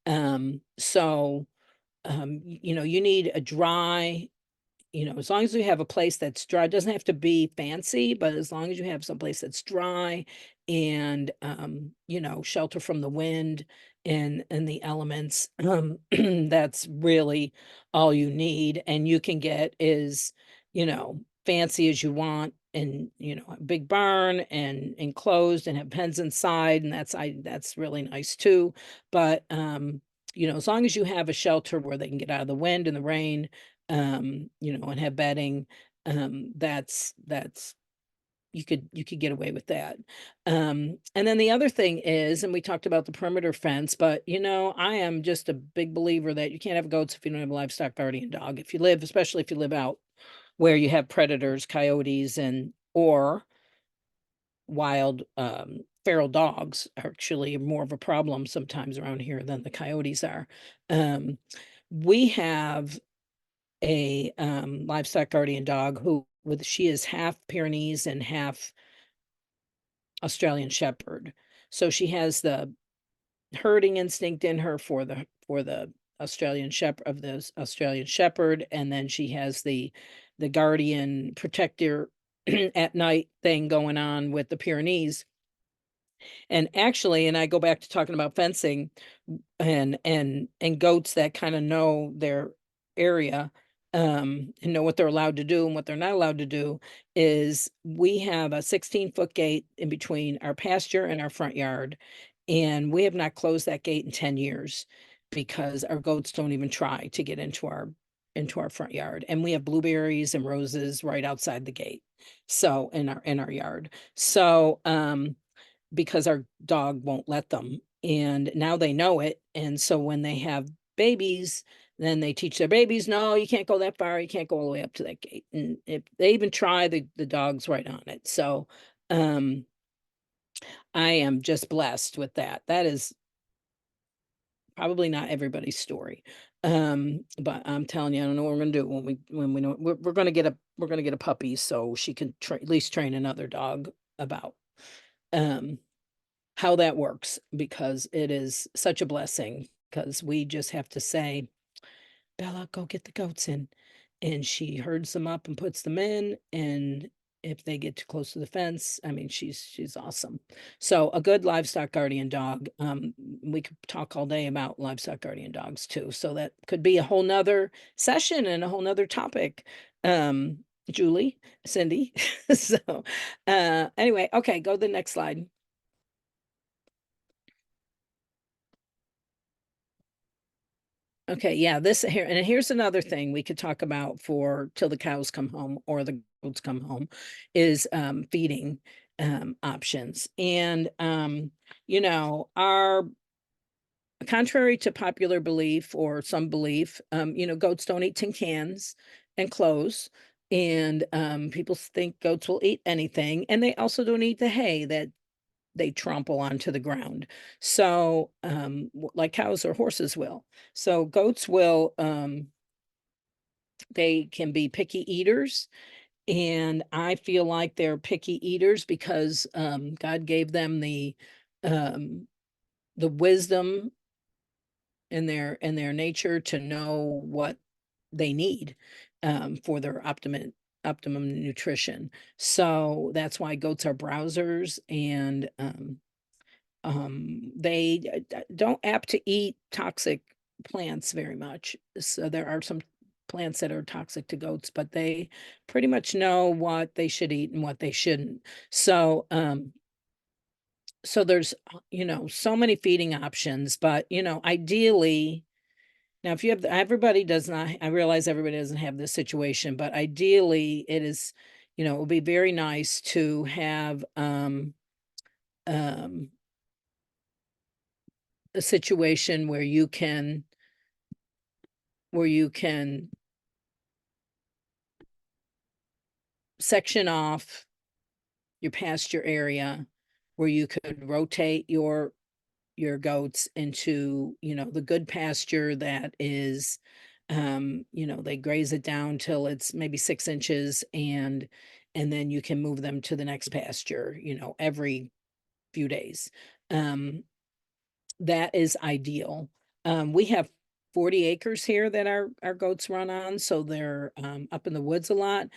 And so you need a dry, as long as you have a place that's dry. It doesn't have to be fancy, but as long as you have some place that's dry and shelter from the wind and the elements, that's really all you need. And you can get is, fancy as you want, and a big barn and enclosed and have pens inside, and that's really nice too. But as long as you have a shelter where they can get out of the wind and the rain, and have bedding, that's you could get away with that. And then the other thing is, and we talked about the perimeter fence, but I am just a big believer that you can't have goats if you don't have a livestock guardian dog. Especially if you live out where you have predators, coyotes, and or wild feral dogs are actually more of a problem sometimes around here than the coyotes are. We have a livestock guardian dog she is half Pyrenees and half Australian Shepherd. So she has the herding instinct in her for the Australian Shepherd, and then she has the guardian protector at night thing going on with the Pyrenees. And actually, and I go back to talking about fencing and goats that kind of know their area, and know what they're allowed to do and what they're not allowed to do, is we have a 16-foot gate in between our pasture and our front yard. And we have not closed that gate in 10 years because our goats don't even try to get into our front yard. And we have blueberries and roses right outside the gate. So in our yard. So because our dog won't let them. And now they know it. And so when they have babies, then they teach their babies, no, you can't go that far. You can't go all the way up to that gate. And if they even try, the dog's right on it. So I am just blessed with that. That is probably not everybody's story. But I'm telling you, I don't know what we're gonna do when we know we're gonna get a puppy so she can at least train another dog about how that works, because it is such a blessing, because we just have to say, Bella, go get the goats in. And she herds them up and puts them in. And if they get too close to the fence, I mean, she's awesome. So a good livestock guardian dog. We could talk all day about livestock guardian dogs too. So that could be a whole nother session and a whole nother topic. Julie, Cindy. So anyway, okay, go to the next slide. Okay, yeah, this here, and here's another thing we could talk about for till the cows come home or the goats come home, is feeding options. And our, contrary to popular belief or some belief, goats don't eat tin cans and clothes. And people think goats will eat anything, and they also don't eat the hay that they trample onto the ground. So like cows or horses will. So goats will, they can be picky eaters. And I feel like they're picky eaters because God gave them the wisdom in their nature to know what they need for their optimum nutrition. So that's why goats are browsers, and they don't apt to eat toxic plants very much. So there are some plants that are toxic to goats, but they pretty much know what they should eat and what they shouldn't. So so there's so many feeding options, but ideally, now if you have everybody does not, I realize everybody doesn't have this situation, but ideally it is, it would be very nice to have a situation where you can section off your pasture area where you could rotate your goats into, you know, the good pasture that is, you know, they graze it down till it's maybe 6 inches, and then you can move them to the next pasture, you know, every few days. That is ideal. We have 40 acres here that our goats run on, so they're up in the woods a lot.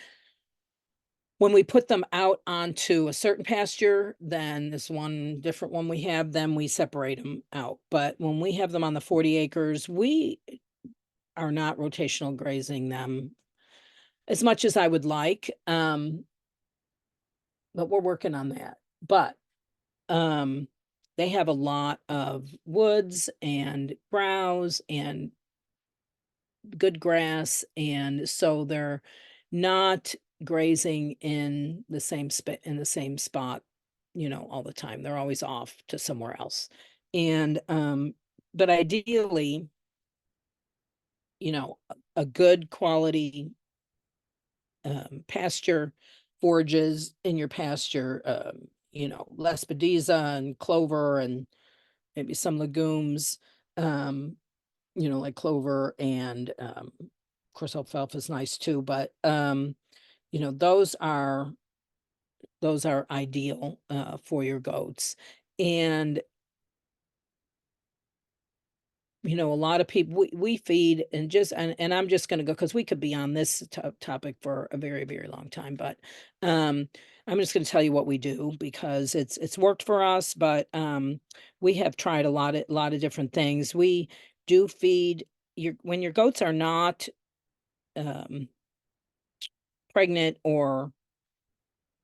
When we put them out onto a certain pasture, then this one different one we have, then we separate them out. But when we have them on the 40 acres, we are not rotational grazing them as much as I would like. But we're working on that. But they have a lot of woods and browse and good grass, and so they're not grazing in the same spot, you know, all the time. They're always off to somewhere else. And but ideally, you know, a good quality pasture, forages in your pasture, you know, lespedeza and clover and maybe some legumes, you know, like clover, and of course alfalfa is nice too, but you know, those are ideal for your goats. And you know, a lot of people, we feed, and I'm just going to go, because we could be on this topic for a very, very long time, but I'm just going to tell you what we do, because it's worked for us. But we have tried a lot of different things. We do feed when your goats are not pregnant or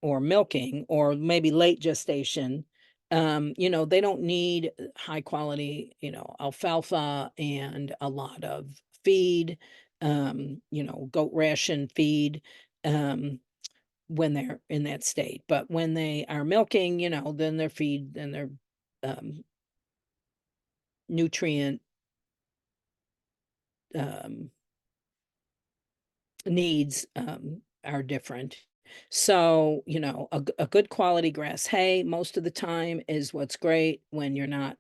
milking, or maybe late gestation, you know, they don't need high quality, you know, alfalfa and a lot of feed, you know, goat ration feed, when they're in that state. But when they are milking, you know, then their feed and their nutrient um, needs are different. So, you know, a good quality grass hay most of the time is what's great when they're not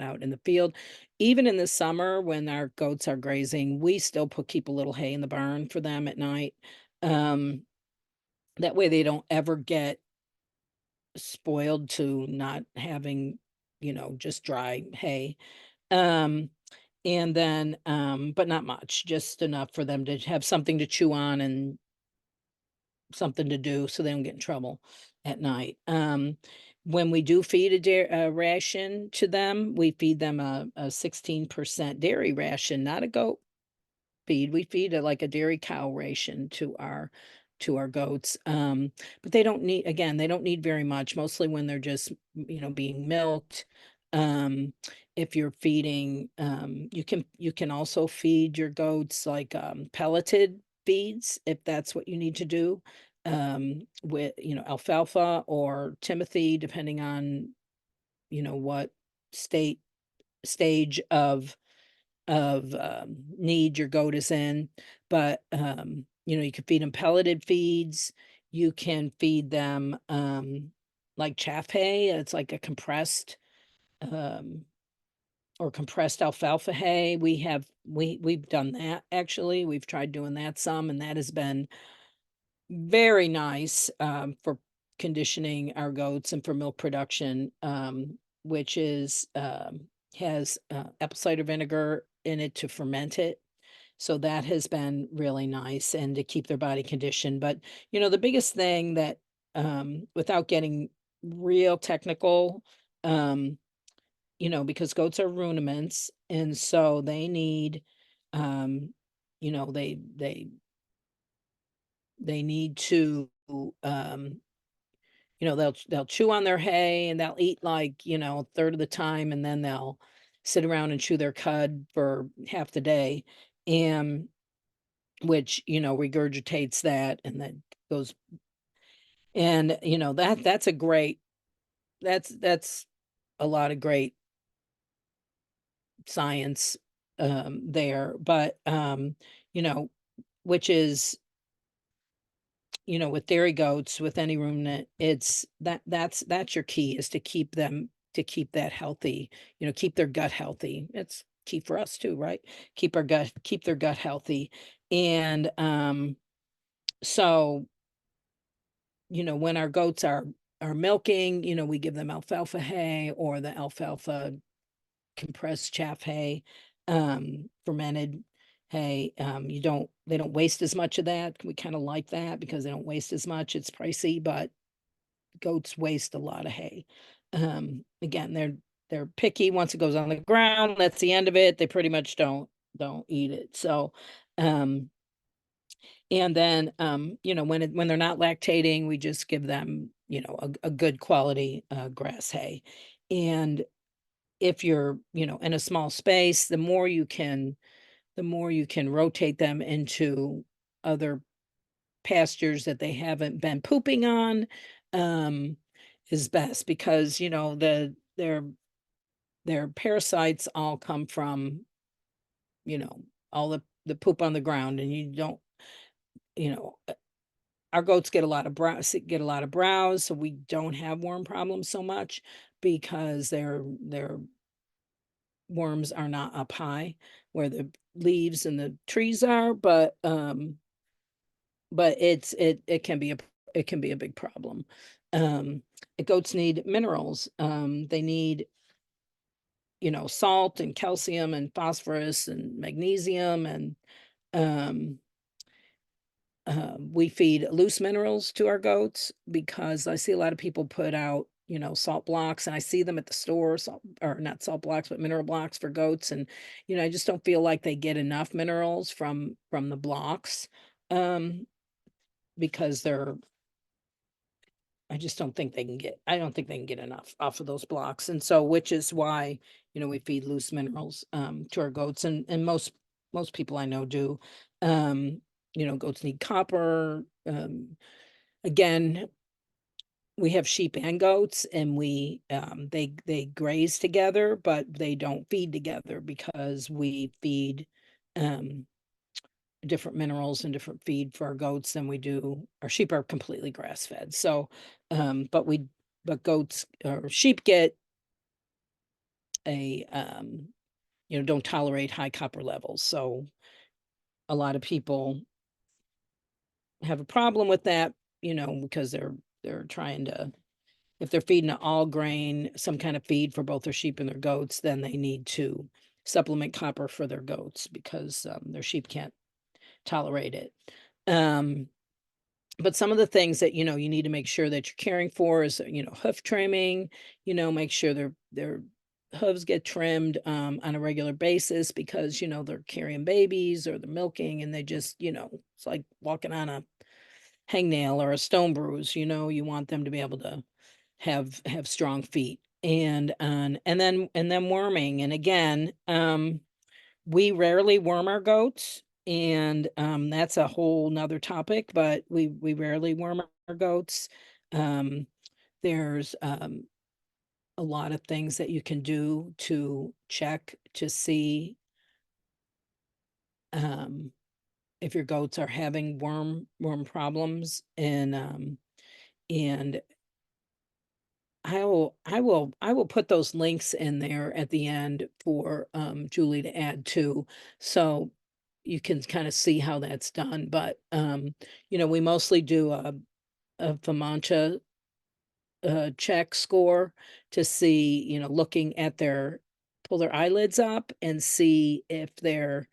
out in the field. Even in the summer when our goats are grazing, we still keep a little hay in the barn for them at night. That way they don't ever get spoiled to not having, you know, just dry hay. And then, but not much, just enough for them to have something to chew on and something to do so they don't get in trouble at night. When we do feed a ration to them, we feed them a 16% dairy ration, not a goat feed. We feed like a dairy cow ration to our goats. But they don't need very much, mostly when they're just, you know, being milked. If you're feeding, you can also feed your goats like pelleted feeds, if that's what you need to do, with, you know, alfalfa or timothy, depending on, you know, what stage of need your goat is in. But you know, you can feed them pelleted feeds. You can feed them like chaff hay. It's like a compressed um or compressed alfalfa hay. We've done that. Actually, we've tried doing that some, and that has been very nice for conditioning our goats and for milk production, which is has apple cider vinegar in it to ferment it. So that has been really nice, and to keep their body conditioned. But you know, the biggest thing that, without getting real technical, you know, because goats are ruminants, and so they need, you know, they need to, you know, they'll chew on their hay, and they'll eat like, you know, a third of the time, and then they'll sit around and chew their cud for half the day, and which, you know, regurgitates that, and then goes, and you know, that's a lot of great science there. But you know, which is with dairy goats, with any ruminant, that's your key, is to keep that healthy, keep their gut healthy. It's key for us too, right? Keep their gut healthy. And so, when our goats are milking, we give them alfalfa hay or the alfalfa compressed chaff hay, fermented hay. They don't waste as much of that. We kind of like that because they don't waste as much. It's pricey, but goats waste a lot of hay. Again, they're picky. Once it goes on the ground, that's the end of it. They pretty much don't eat it. So, and then, when they're not lactating, we just give them, a good quality grass hay. And if you're, in a small space, the more you can rotate them into other pastures that they haven't been pooping on, is best, because, their parasites all come from, all the poop on the ground, and you don't, you know, our goats get a lot of browse, so we don't have worm problems so much because their worms are not up high where the leaves and the trees are, but it can be a big problem. Goats need minerals. They need, salt and calcium and phosphorus and magnesium, and um we feed loose minerals to our goats because I see a lot of people put out, salt blocks, and I see them at the store, or not salt blocks, but mineral blocks for goats. And, I just don't feel like they get enough minerals from the blocks, because I don't think they can get enough off of those blocks. And so, which is why, we feed loose minerals, to our goats, and most people I know do. Goats need copper. Again, we have sheep and goats, and they graze together, but they don't feed together because we feed different minerals and different feed for our goats than we do. Our sheep are completely grass fed. So, but goats or sheep get don't tolerate high copper levels. So a lot of people have a problem with that, because they're trying to, if they're feeding an all grain, some kind of feed for both their sheep and their goats, then they need to supplement copper for their goats because their sheep can't tolerate it. But some of the things that, you need to make sure that you're caring for is, hoof trimming, make sure their hooves get trimmed on a regular basis because, they're carrying babies or they're milking, and they just, it's like walking on a hangnail or a stone bruise. You want them to be able to have strong feet. And then worming. And again, we rarely worm our goats, and that's a whole nother topic, but we rarely worm our goats. There's a lot of things that you can do to check to see if your goats are having worm problems. And I will put those links in there at the end for Julie to add to, so you can kind of see how that's done. But we mostly do a FAMACHA check score to see, looking at pull their eyelids up and see if they're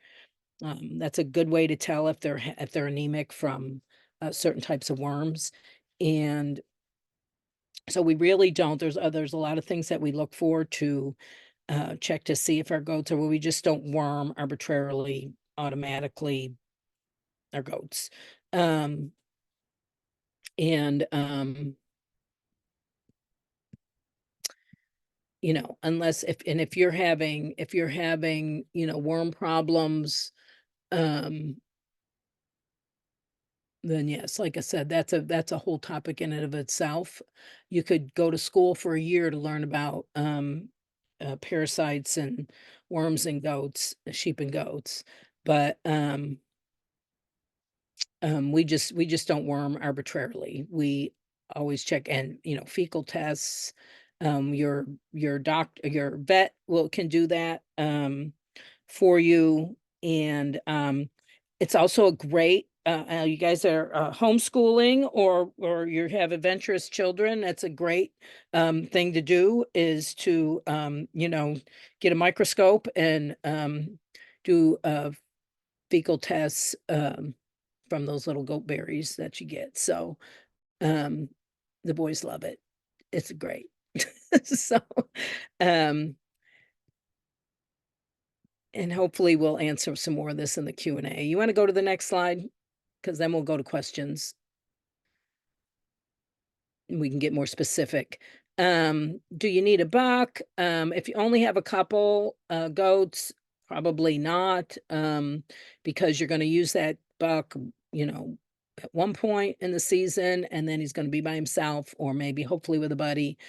that's a good way to tell if they're anemic from certain types of worms. And so we really don't. There's a lot of things that we look for to check to see if our goats are. Well, we just don't worm arbitrarily, automatically our goats. And unless if you're having worm problems, then yes, like I said, that's a whole topic in and of itself. You could go to school for a year to learn about parasites and worms in goats, sheep and goats. But we just don't worm arbitrarily. We always check, and fecal tests. Your vet can do that for you. And it's also a great, you guys are homeschooling, or you have adventurous children. That's a great thing to do, is to get a microscope and do fecal tests from those little goat berries that you get. So um the boys love it. It's great. So um and hopefully we'll answer some more of this in the Q&A. You want to go to the next slide? Because then we'll go to questions and we can get more specific. Do you need a buck? If you only have a couple goats, probably not, because you're going to use that buck, at one point in the season, and then he's going to be by himself, or maybe hopefully with a buddy,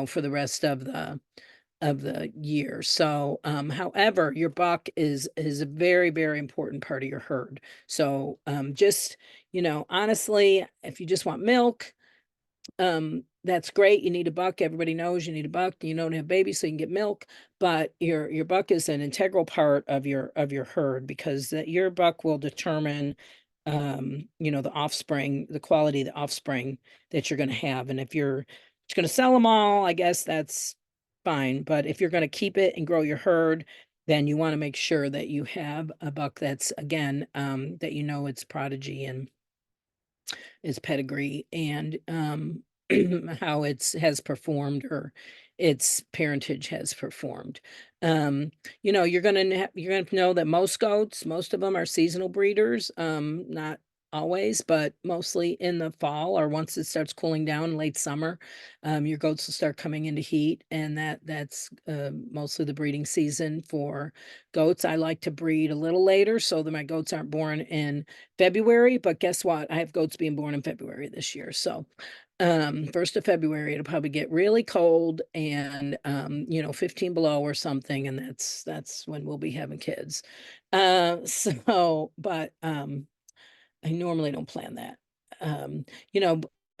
for the rest of the year. So, however, your buck is a very, very important part of your herd. So, just, honestly, if you just want milk, that's great. You need a buck. Everybody knows you need a buck. You don't have babies, so you can get milk. But your buck is an integral part of your herd, because your buck will determine the offspring, the quality of the offspring that you're going to have. And if you're just going to sell them all, I guess that's fine. But if you're going to keep it and grow your herd, then you want to make sure that you have a buck that's, again, that it's prodigy and its pedigree, and how has performed, or its parentage has performed. You're gonna know that most goats, most of them are seasonal breeders. Not always, but mostly in the fall, or once it starts cooling down in late summer, your goats will start coming into heat, and that's mostly the breeding season for goats. I like to breed a little later so that my goats aren't born in February, but guess what? I have goats being born in February this year. So 1st of February, it'll probably get really cold, and 15 below or something, and that's when we'll be having kids. But I normally don't plan that.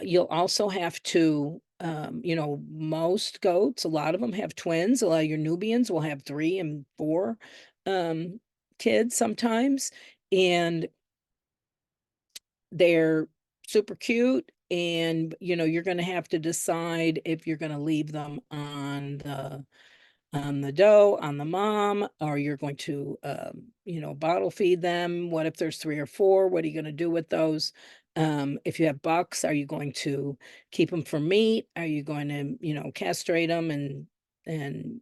You'll also have to, most goats, a lot of them have twins. A lot of your Nubians will have 3 and 4 kids sometimes, and they're super cute. And you're going to have to decide if you're going to leave them on the doe, on the mom, or you're going to bottle feed them. What if there's 3 or 4? What are you going to do with those? If you have bucks, are you going to keep them for meat? Are you going to castrate them and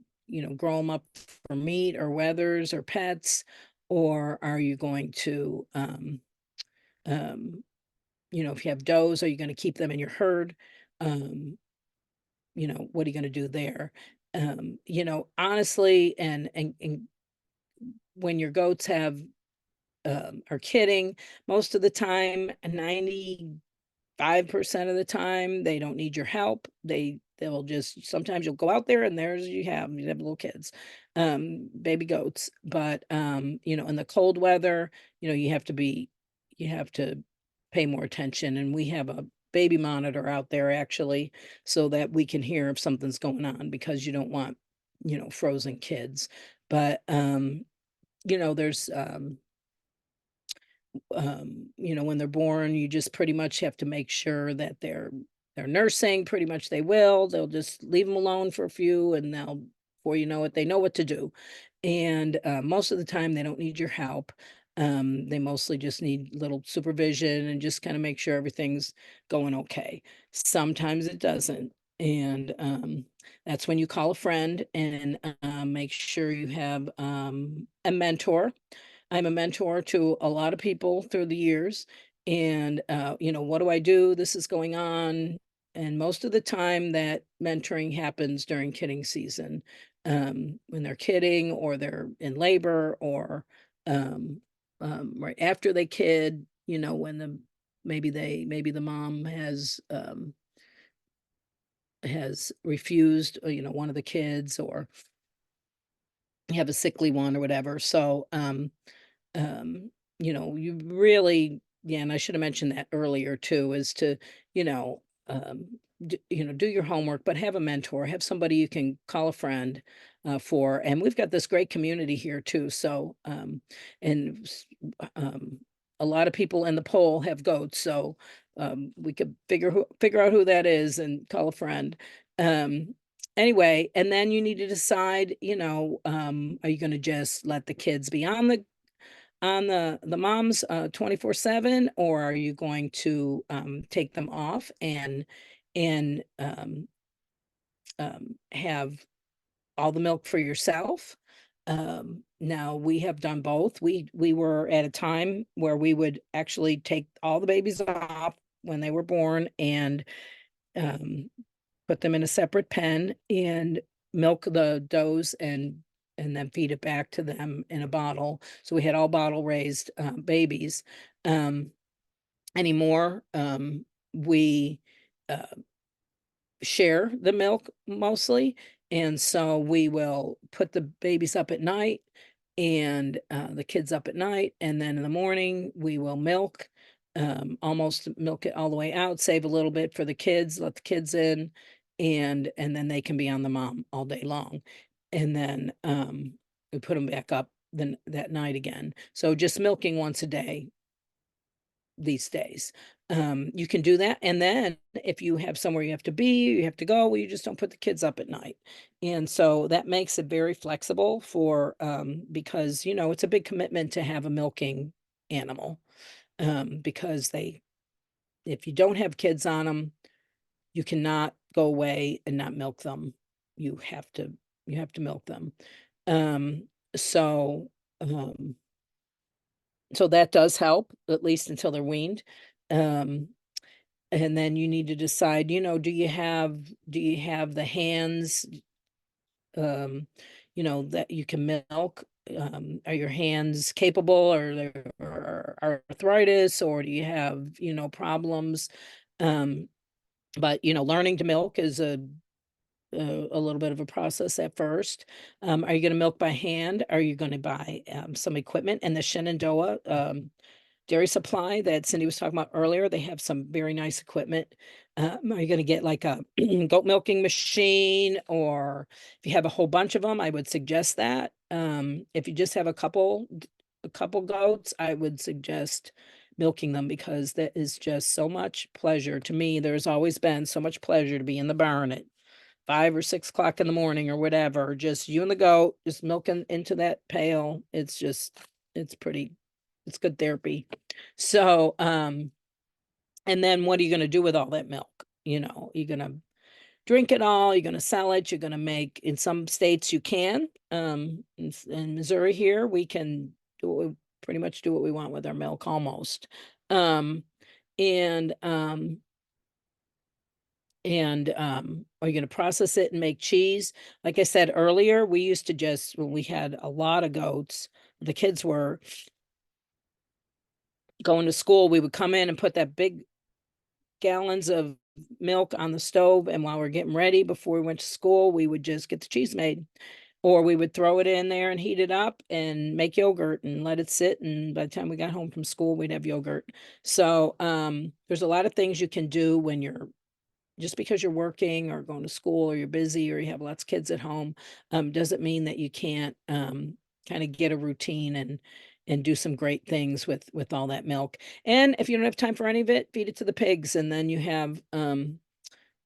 grow them up for meat, or wethers, or pets? Or are you going to if you have does, are you going to keep them in your herd? What are you going to do there? Honestly, and when your goats are kidding, most of the time, 95% of the time, they don't need your help. They'll just, sometimes you'll go out there and you have little kids, baby goats. But in the cold weather, you have to pay more attention. And we have a baby monitor out there, actually, so that we can hear if something's going on, because you don't want frozen kids. But there's when they're born, you just pretty much have to make sure that they're nursing. Pretty much they'll just leave them alone for a few, and before you know it, they know what to do. And most of the time they don't need your help. They mostly just need little supervision, and just kind of make sure everything's going okay. Sometimes it doesn't. And that's when you call a friend, and make sure you have a mentor. I'm a mentor to a lot of people through the years. And what do I do? This is going on. And most of the time that mentoring happens during kidding season, when they're kidding, or they're in labor, or right after they kid, when maybe the mom has refused, one of the kids, or you have a sickly one, or whatever. So you really yeah, and I should have mentioned that earlier too, is to, you know, do your homework, but have a mentor, have somebody you can call a friend for. And we've got this great community here too. So, and um, a lot of people in the poll have goats, so we could figure out who that is and call a friend. Um, anyway, and then you need to decide, are you going to just let the kids be on the moms 24/7, or are you going to take them off and have all the milk for yourself? Now we have done both. We were at a time where we would actually take all the babies off when they were born and um, put them in a separate pen and milk the does and then feed it back to them in a bottle. So we had all bottle raised babies. Um, Anymore, we uh, share the milk mostly. And so we will put the babies up at night and the kids up at night. And then in the morning, we will milk, almost milk it all the way out, save a little bit for the kids, let the kids in, and then they can be on the mom all day long. And then we put them back up then that night again. So just milking once a day these days. You can do that. And then if you have somewhere you have to be, you have to go, well, you just don't put the kids up at night. And so that makes it very flexible for, because, it's a big commitment to have a milking animal. Because if you don't have kids on them, you cannot go away and not milk them. You have to milk them. Um, so, um, so that does help, at least until they're weaned. Um, and then you need to decide, do you have the hands, that you can milk? Are your hands capable, or arthritis, or do you have, problems? But learning to milk is a little bit of a process at first. Are you going to milk by hand? Are you going to buy some equipment? And the Shenandoah dairy supply that Cindy was talking about earlier, they have some very nice equipment. Are you going to get like a goat milking machine, or if you have a whole bunch of them, I would suggest that. If you just have a couple goats, I would suggest milking them, because that is just so much pleasure to me. There's always been so much pleasure to be in the barn at 5 or 6 o'clock in the morning or whatever, just you and the goat, just milking into that pail. It's good therapy. So, and then what are you going to do with all that milk? You're going to drink it all, you're going to sell it, you're going to make, in some states you can, in Missouri here, we can pretty much do what we want with our milk almost. And are you going to process it and make cheese? Like I said earlier, we used to just, when we had a lot of goats, the kids were going to school, we would come in and put that big gallons of milk on the stove. And while we're getting ready before we went to school, we would just get the cheese made. Or we would throw it in there and heat it up and make yogurt and let it sit. And by the time we got home from school, we'd have yogurt. So there's a lot of things you can do when just because you're working or going to school, or you're busy, or you have lots of kids at home, doesn't mean that you can't kind of get a routine and do some great things with all that milk. And if you don't have time for any of it, feed it to the pigs, and then you have and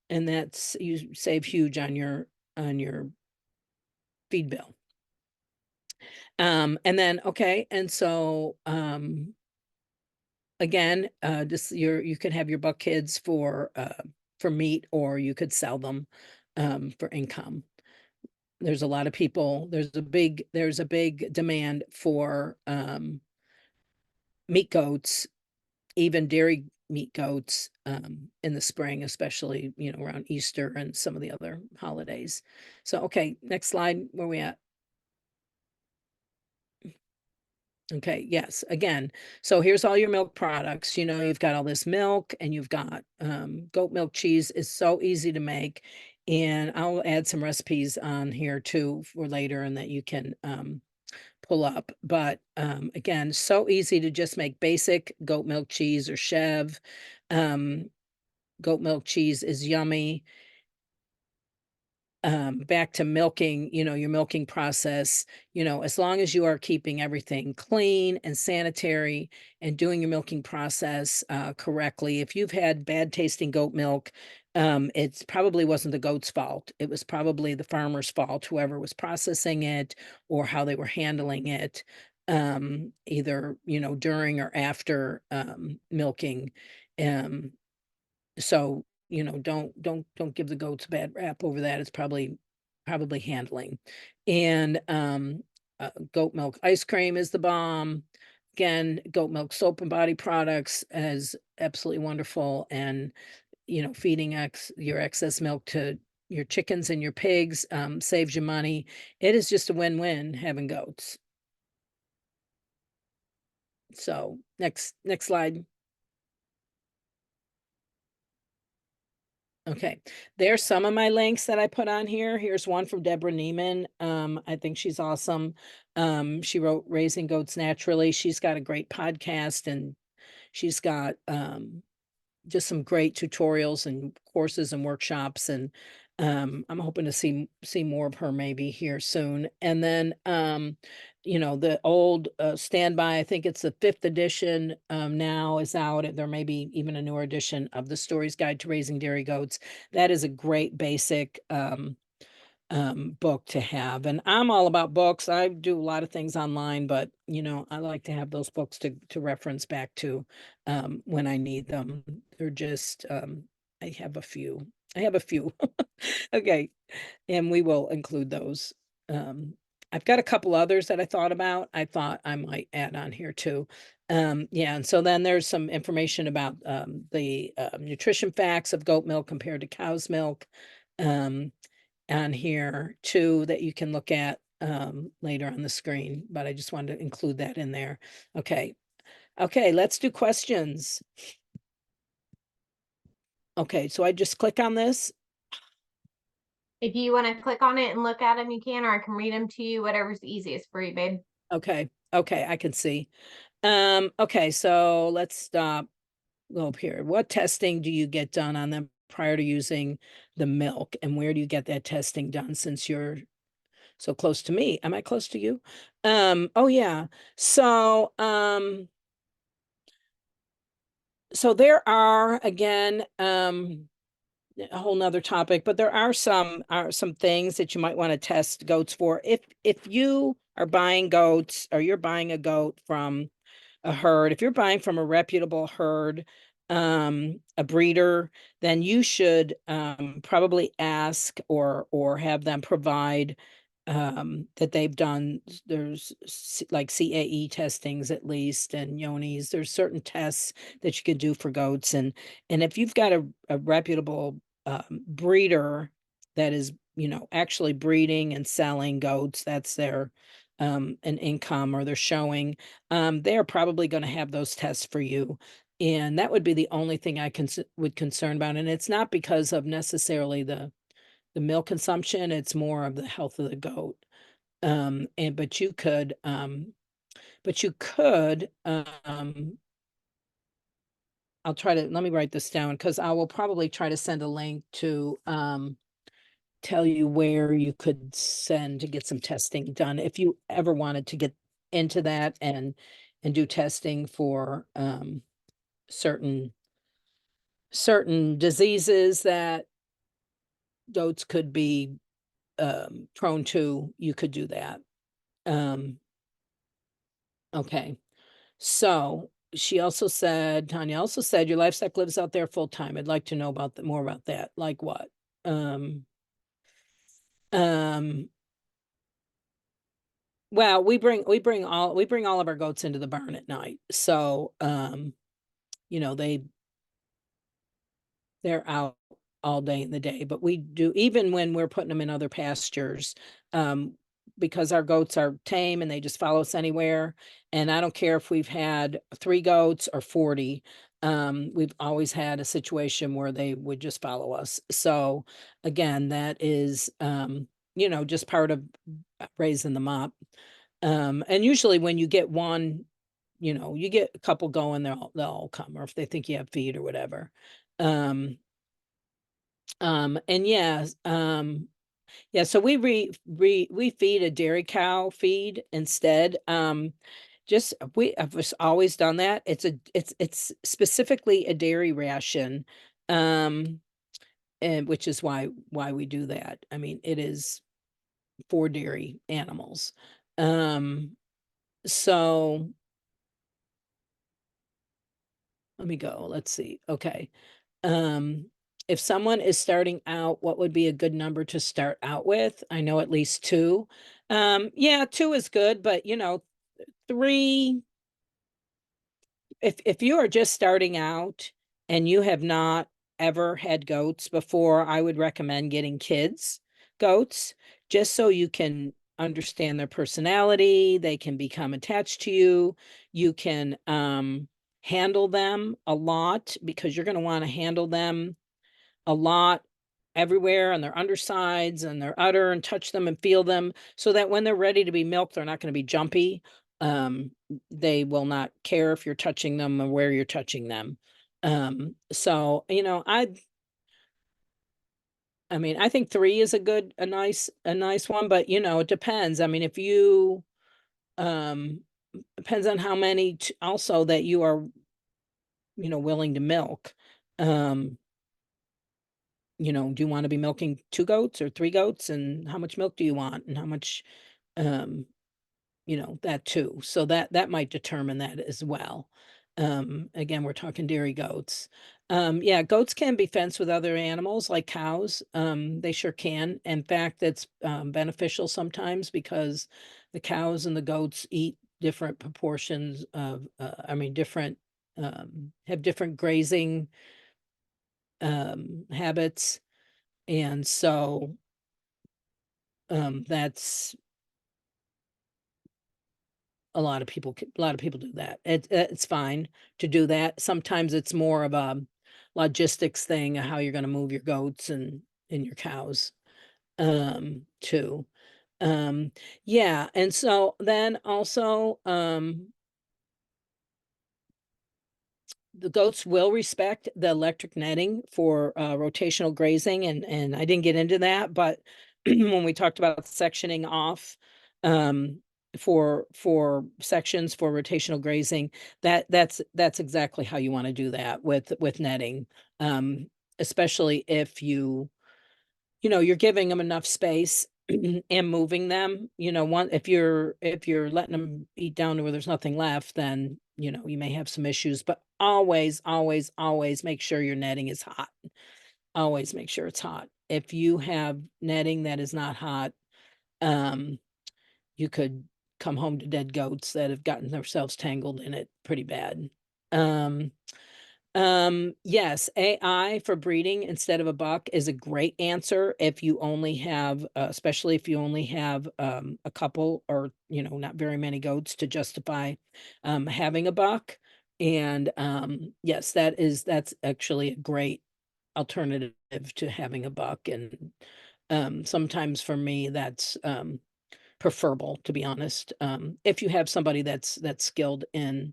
you save huge on your feed bill. And then okay, and so again, just you could have your buck kids for meat, or you could sell them for income. There's a lot of people, there's a big demand for meat goats, even dairy meat goats, in the spring, especially, around Easter and some of the other holidays. So, okay, next slide, where we at? Okay, yes, again, so here's all your milk products. You've got all this milk, and you've got goat milk cheese is so easy to make. And I'll add some recipes on here too for later, and that you can pull up. But again, so easy to just make basic goat milk cheese or chev. Goat milk cheese is yummy. Back to milking, your milking process, as long as you are keeping everything clean and sanitary and doing your milking process correctly. If you've had bad tasting goat milk, it's probably wasn't the goat's fault. It was probably the farmer's fault, whoever was processing it or how they were handling it, either, during or after milking. So, don't give the goats a bad rap over that. It's probably handling. And goat milk ice cream is the bomb. Again, goat milk soap and body products is absolutely wonderful. And feeding your excess milk to your chickens and your pigs saves you money. It is just a win-win having goats. So next slide. Okay, there's some of my links that I put on here. Here's one from Deborah Neiman. I think she's awesome. She wrote Raising Goats Naturally. She's got a great podcast, and she's got just some great tutorials and courses and workshops. And I'm hoping to see more of her maybe here soon. And then the old standby, I think it's the 5th edition now is out. There may be even a newer edition of the Stories Guide to Raising Dairy Goats. That is a great basic book to have. And I'm all about books. I do a lot of things online, but I like to have those books to reference back to when I need them. They're just I have a few. Okay, and we will include those. I've got a couple others that I thought about. I thought I might add on here too. Yeah, and so then there's some information about the nutrition facts of goat milk compared to cow's milk on here too that you can look at later on the screen, but I just wanted to include that in there. Okay, let's do questions. Okay, so I just click on this. If you want to click on it and look at them, you can, or I can read them to you, whatever's easiest for you, babe. Okay, I can see. Okay, so let's stop. Go up here. What testing do you get done on them prior to using the milk? And where do you get that testing done since you're so close to me? Am I close to you? Oh yeah. So, so there are, again, a whole nother topic, but there are some things that you might want to test goats for. If you are buying goats or you're buying a goat from a herd, if you're buying from a reputable herd, a breeder, then you should probably ask or have them provide that they've done. There's like CAE testings at least, and Yonis. There's certain tests that you can do for goats, and if you've got a reputable breeder that is actually breeding and selling goats, that's their an income, or they're showing, they're probably going to have those tests for you. And that would be the only thing I would concern about. And it's not because of necessarily the milk consumption, it's more of the health of the goat. But you could I'll try to, let me write this down, because I will probably try to send a link to tell you where you could send to get some testing done if you ever wanted to get into that and do testing for certain diseases that goats could be prone to. You could do that. Okay, so she also said, Tanya also said, your livestock lives out there full time. I'd like to know about more about that. Like what? Well, we bring all of our goats into the barn at night. So, they're out all day in the day, but we do, even when we're putting them in other pastures, because our goats are tame and they just follow us anywhere. And I don't care if we've had 3 goats or 40. We've always had a situation where they would just follow us. So again, that is, just part of raising them up. And usually when you get one, you get a couple going, they'll all come, or if they think you have feed or whatever. And yeah, so we feed a dairy cow feed instead. Just I've just always done that. It's specifically a dairy ration. And which is why we do that. I mean, it is for dairy animals. So let me go. Let's see. Okay. Um, if someone is starting out, what would be a good number to start out with? I know at least two. Yeah, two is good, but three, if you are just starting out and you have not ever had goats before, I would recommend getting kids goats, just so you can understand their personality, they can become attached to you, you can handle them a lot, because you're going to want to handle them a lot everywhere on their undersides and their udder, and touch them and feel them, so that when they're ready to be milked, they're not going to be jumpy. They will not care if you're touching them or where you're touching them. So I mean, I think three is a nice one, but it depends. I mean, if you um depends on how many also that you are willing to milk. um do you want to be milking two goats or three goats, and how much milk do you want, and how much, um, that too. So that might determine that as well. Again, we're talking dairy goats. Yeah, goats can be fenced with other animals like cows. They sure can. In fact, that's beneficial sometimes, because the cows and the goats eat different proportions of, I mean, have different grazing habits. And so that's a lot of people do that. It's fine to do that. Sometimes it's more of a logistics thing of how you're going to move your goats and your cows too. Yeah, and so then also the goats will respect the electric netting for rotational grazing, and I didn't get into that, but when we talked about sectioning off um, for sections for rotational grazing, that's exactly how you want to do that with netting, um, especially if you're giving them enough space and moving them. If you're letting them eat down to where there's nothing left, then you may have some issues. But always, always, always make sure your netting is hot. Always make sure it's hot. If you have netting that is not hot, um, you could come home to dead goats that have gotten themselves tangled in it pretty bad. Um, yes, AI for breeding instead of a buck is a great answer if you only have, especially if you only have a couple, or not very many goats to justify having a buck. And yes, that's actually a great alternative to having a buck. And sometimes for me, that's preferable, to be honest. If you have somebody that's skilled in,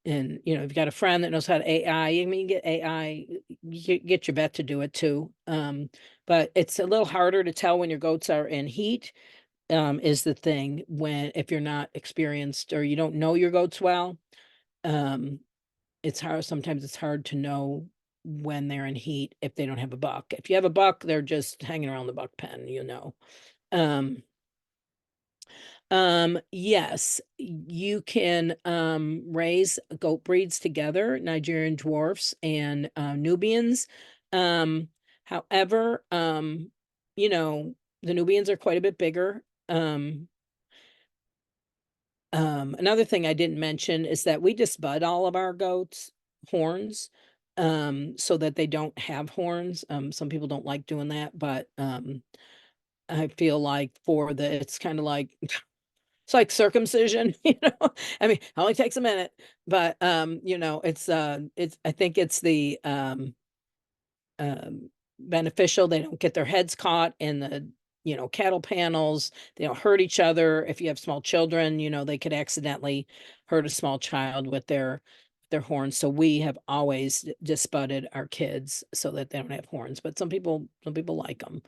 and if you've got a friend that knows how to AI, I mean, get AI, get your vet to do it too. But it's a little harder to tell when your goats are in heat, is the thing, when if you're not experienced or you don't know your goats well. um it's hard, sometimes it's hard to know when they're in heat if they don't have a buck. If you have a buck, they're just hanging around the buck pen. um yes, you can raise goat breeds together, Nigerian dwarfs and Nubians. Um, however, the Nubians are quite a bit bigger. Another thing I didn't mention is that we just bud all of our goats' horns, so that they don't have horns. Some people don't like doing that, but I feel like it's kind of like it's like circumcision. I mean, it only takes a minute, but it's I think it's the beneficial. They don't get their heads caught in cattle panels. They don't hurt each other. If you have small children, they could accidentally hurt a small child with their horns. So we have always disbudded our kids so that they don't have horns, but some people like them.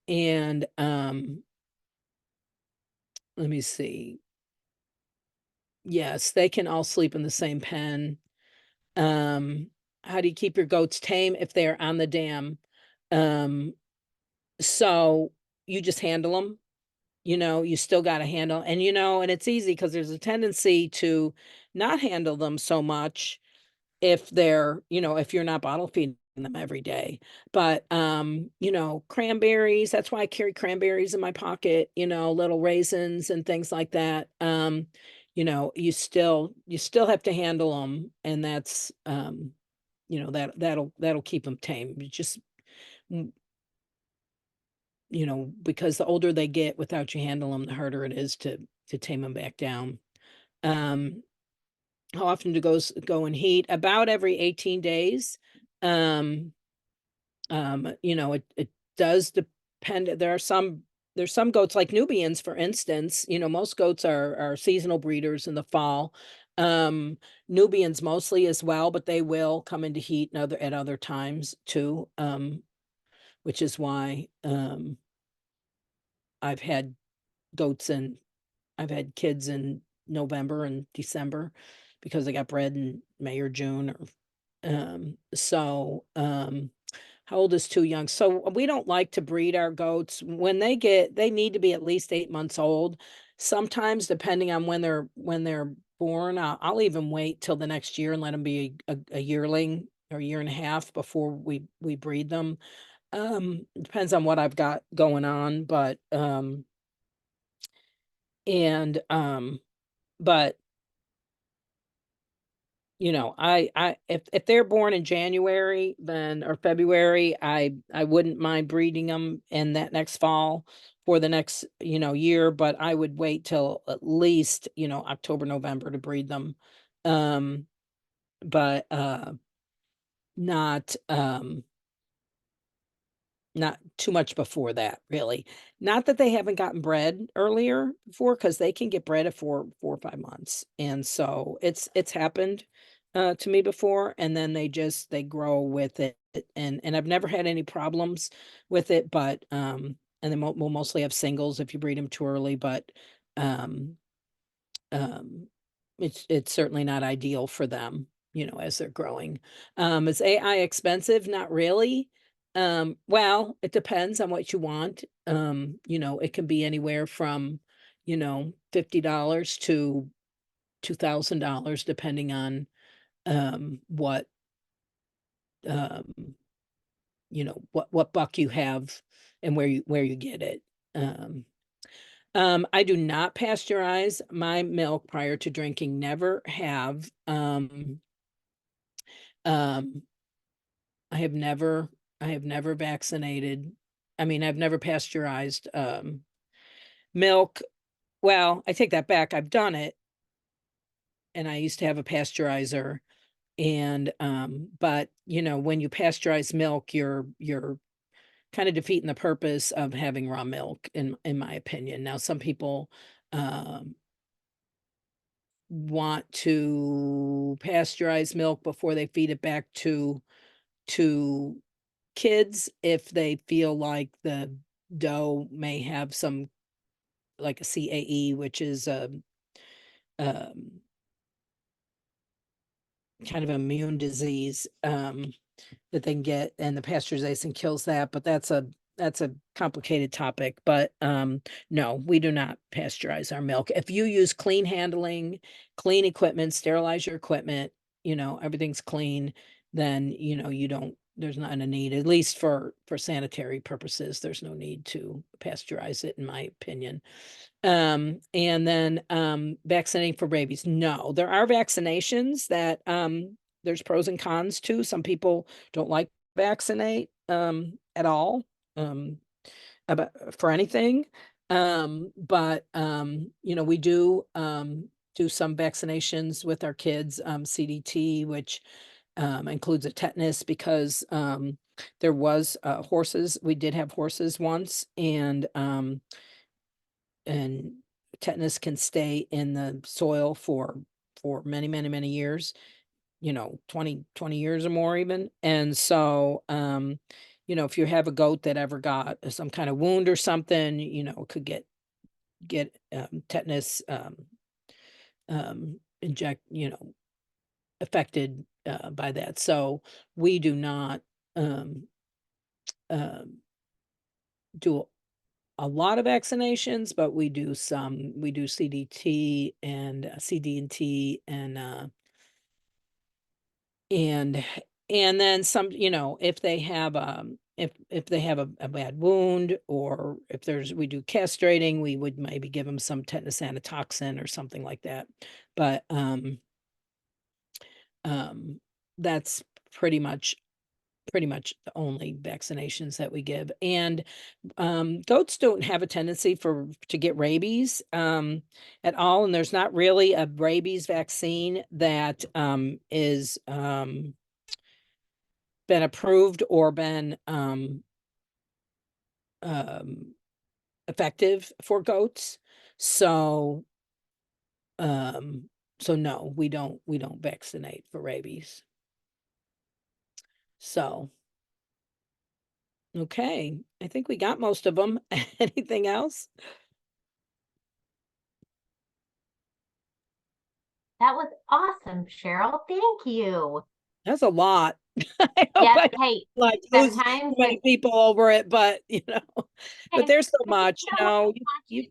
And let me see. Yes, they can all sleep in the same pen. How do you keep your goats tame if they're on the dam? So you just handle them. You still got to handle, and and it's easy because there's a tendency to not handle them so much if they're, if you're not bottle feeding them every day. But cranberries, that's why I carry cranberries in my pocket, little raisins and things like that. You still have to handle them, and that's that'll keep them tame. Just because the older they get without you handle them, the harder it is to tame them back down. How often do goats go in heat? About every 18 days. It does depend. There's some goats like Nubians, for instance. Most goats are seasonal breeders in the fall. Nubians mostly as well, but they will come into heat at other times too. Which is why I've had kids in November and December because they got bred in May or June. How old is too young? So we don't like to breed our goats. When they need to be at least 8 months old. Sometimes, depending on when they're born, I'll even wait till the next year and let them be a yearling or a year and a half before we breed them. Depends on what I've got going on, but but if they're born in January or February, I wouldn't mind breeding them in that next fall for the next, year, but I would wait till at least, October, November to breed them. But not not too much before that, really. Not that they haven't gotten bred earlier before, because they can get bred at 4 or 5 months. And so it's happened to me before, and then they grow with it. And I've never had any problems with it, but and then we'll mostly have singles if you breed them too early, but um it's certainly not ideal for them, as they're growing. Is AI expensive? Not really. Well, it depends on what you want. It can be anywhere from, $50 to $2,000, depending on what um what buck you have and where you get it. I do not pasteurize my milk prior to drinking. Never have. I have never vaccinated. I mean, I've never pasteurized milk. Well, I take that back. I've done it, and I used to have a pasteurizer. And but when you pasteurize milk, you're kind of defeating the purpose of having raw milk, in my opinion. Now, some people want to pasteurize milk before they feed it back to kids if they feel like the dough may have some, like a CAE, which is um kind of immune disease that they can get, and the pasteurization kills that. But that's a complicated topic. But no, we do not pasteurize our milk. If you use clean handling, clean equipment, sterilize your equipment, everything's clean, then you don't, there's not a need, at least for sanitary purposes, there's no need to pasteurize it, in my opinion. And then vaccinating for rabies. No, there are vaccinations that there's pros and cons to. Some people don't like vaccinate at all about for anything. But we do some vaccinations with our kids, CDT, which includes a tetanus because there was horses. We did have horses once, and tetanus can stay in the soil for many, many, many years, 20 years or more even. And so, if you have a goat that ever got some kind of wound or something, could get tetanus inject, affected by that. So we do not um, do a lot of vaccinations, but we do some. We do CDT and CD&T and and then some, if they have if they have a bad wound, or if we do castrating, we would maybe give them some tetanus antitoxin or something like that. But that's pretty much the only vaccinations that we give. And goats don't have a tendency to get rabies at all, and there's not really a rabies vaccine that is been approved or been effective for goats. So no, we don't vaccinate for rabies. So okay, I think we got most of them. Anything else? That was awesome, Cheryl. Thank you. That's a lot. I hope Yes, I hey, like lose too sometimes many it's people over it, but but there's so much, no you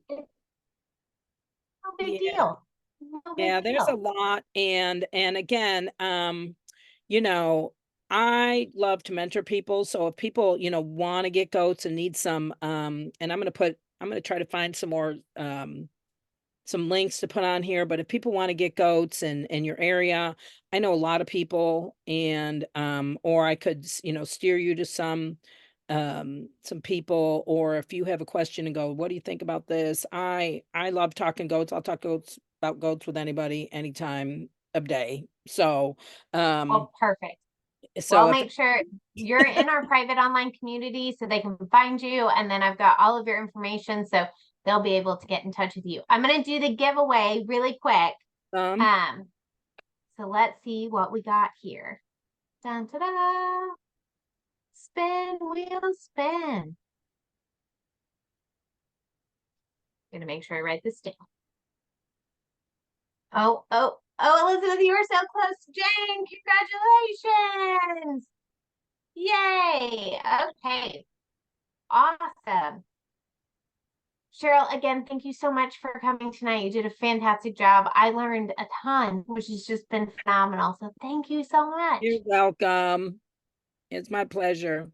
big yeah, deal. No big yeah, there's a deal. lot. And again, you know, I love to mentor people. So if people, want to get goats and need some, and I'm gonna try to find some links to put on here. But if people want to get goats in your area, I know a lot of people, and or I could, steer you to some people. Or if you have a question and go, what do you think about this? I love talking goats. I'll talk about goats with anybody anytime of day. So Oh, perfect. Well, so I'll if make sure you're in our private online community so they can find you. And then I've got all of your information so they'll be able to get in touch with you. I'm going to do the giveaway really quick. um So let's see what we got here. Dun, ta, da. Spin, wheel, spin. I'm going to make sure I write this down. Oh, Elizabeth, you were so close. Jane, congratulations. Yay. Okay. Awesome. Cheryl, again, thank you so much for coming tonight. You did a fantastic job. I learned a ton, which has just been phenomenal. So thank you so much. you're welcome. It's my pleasure.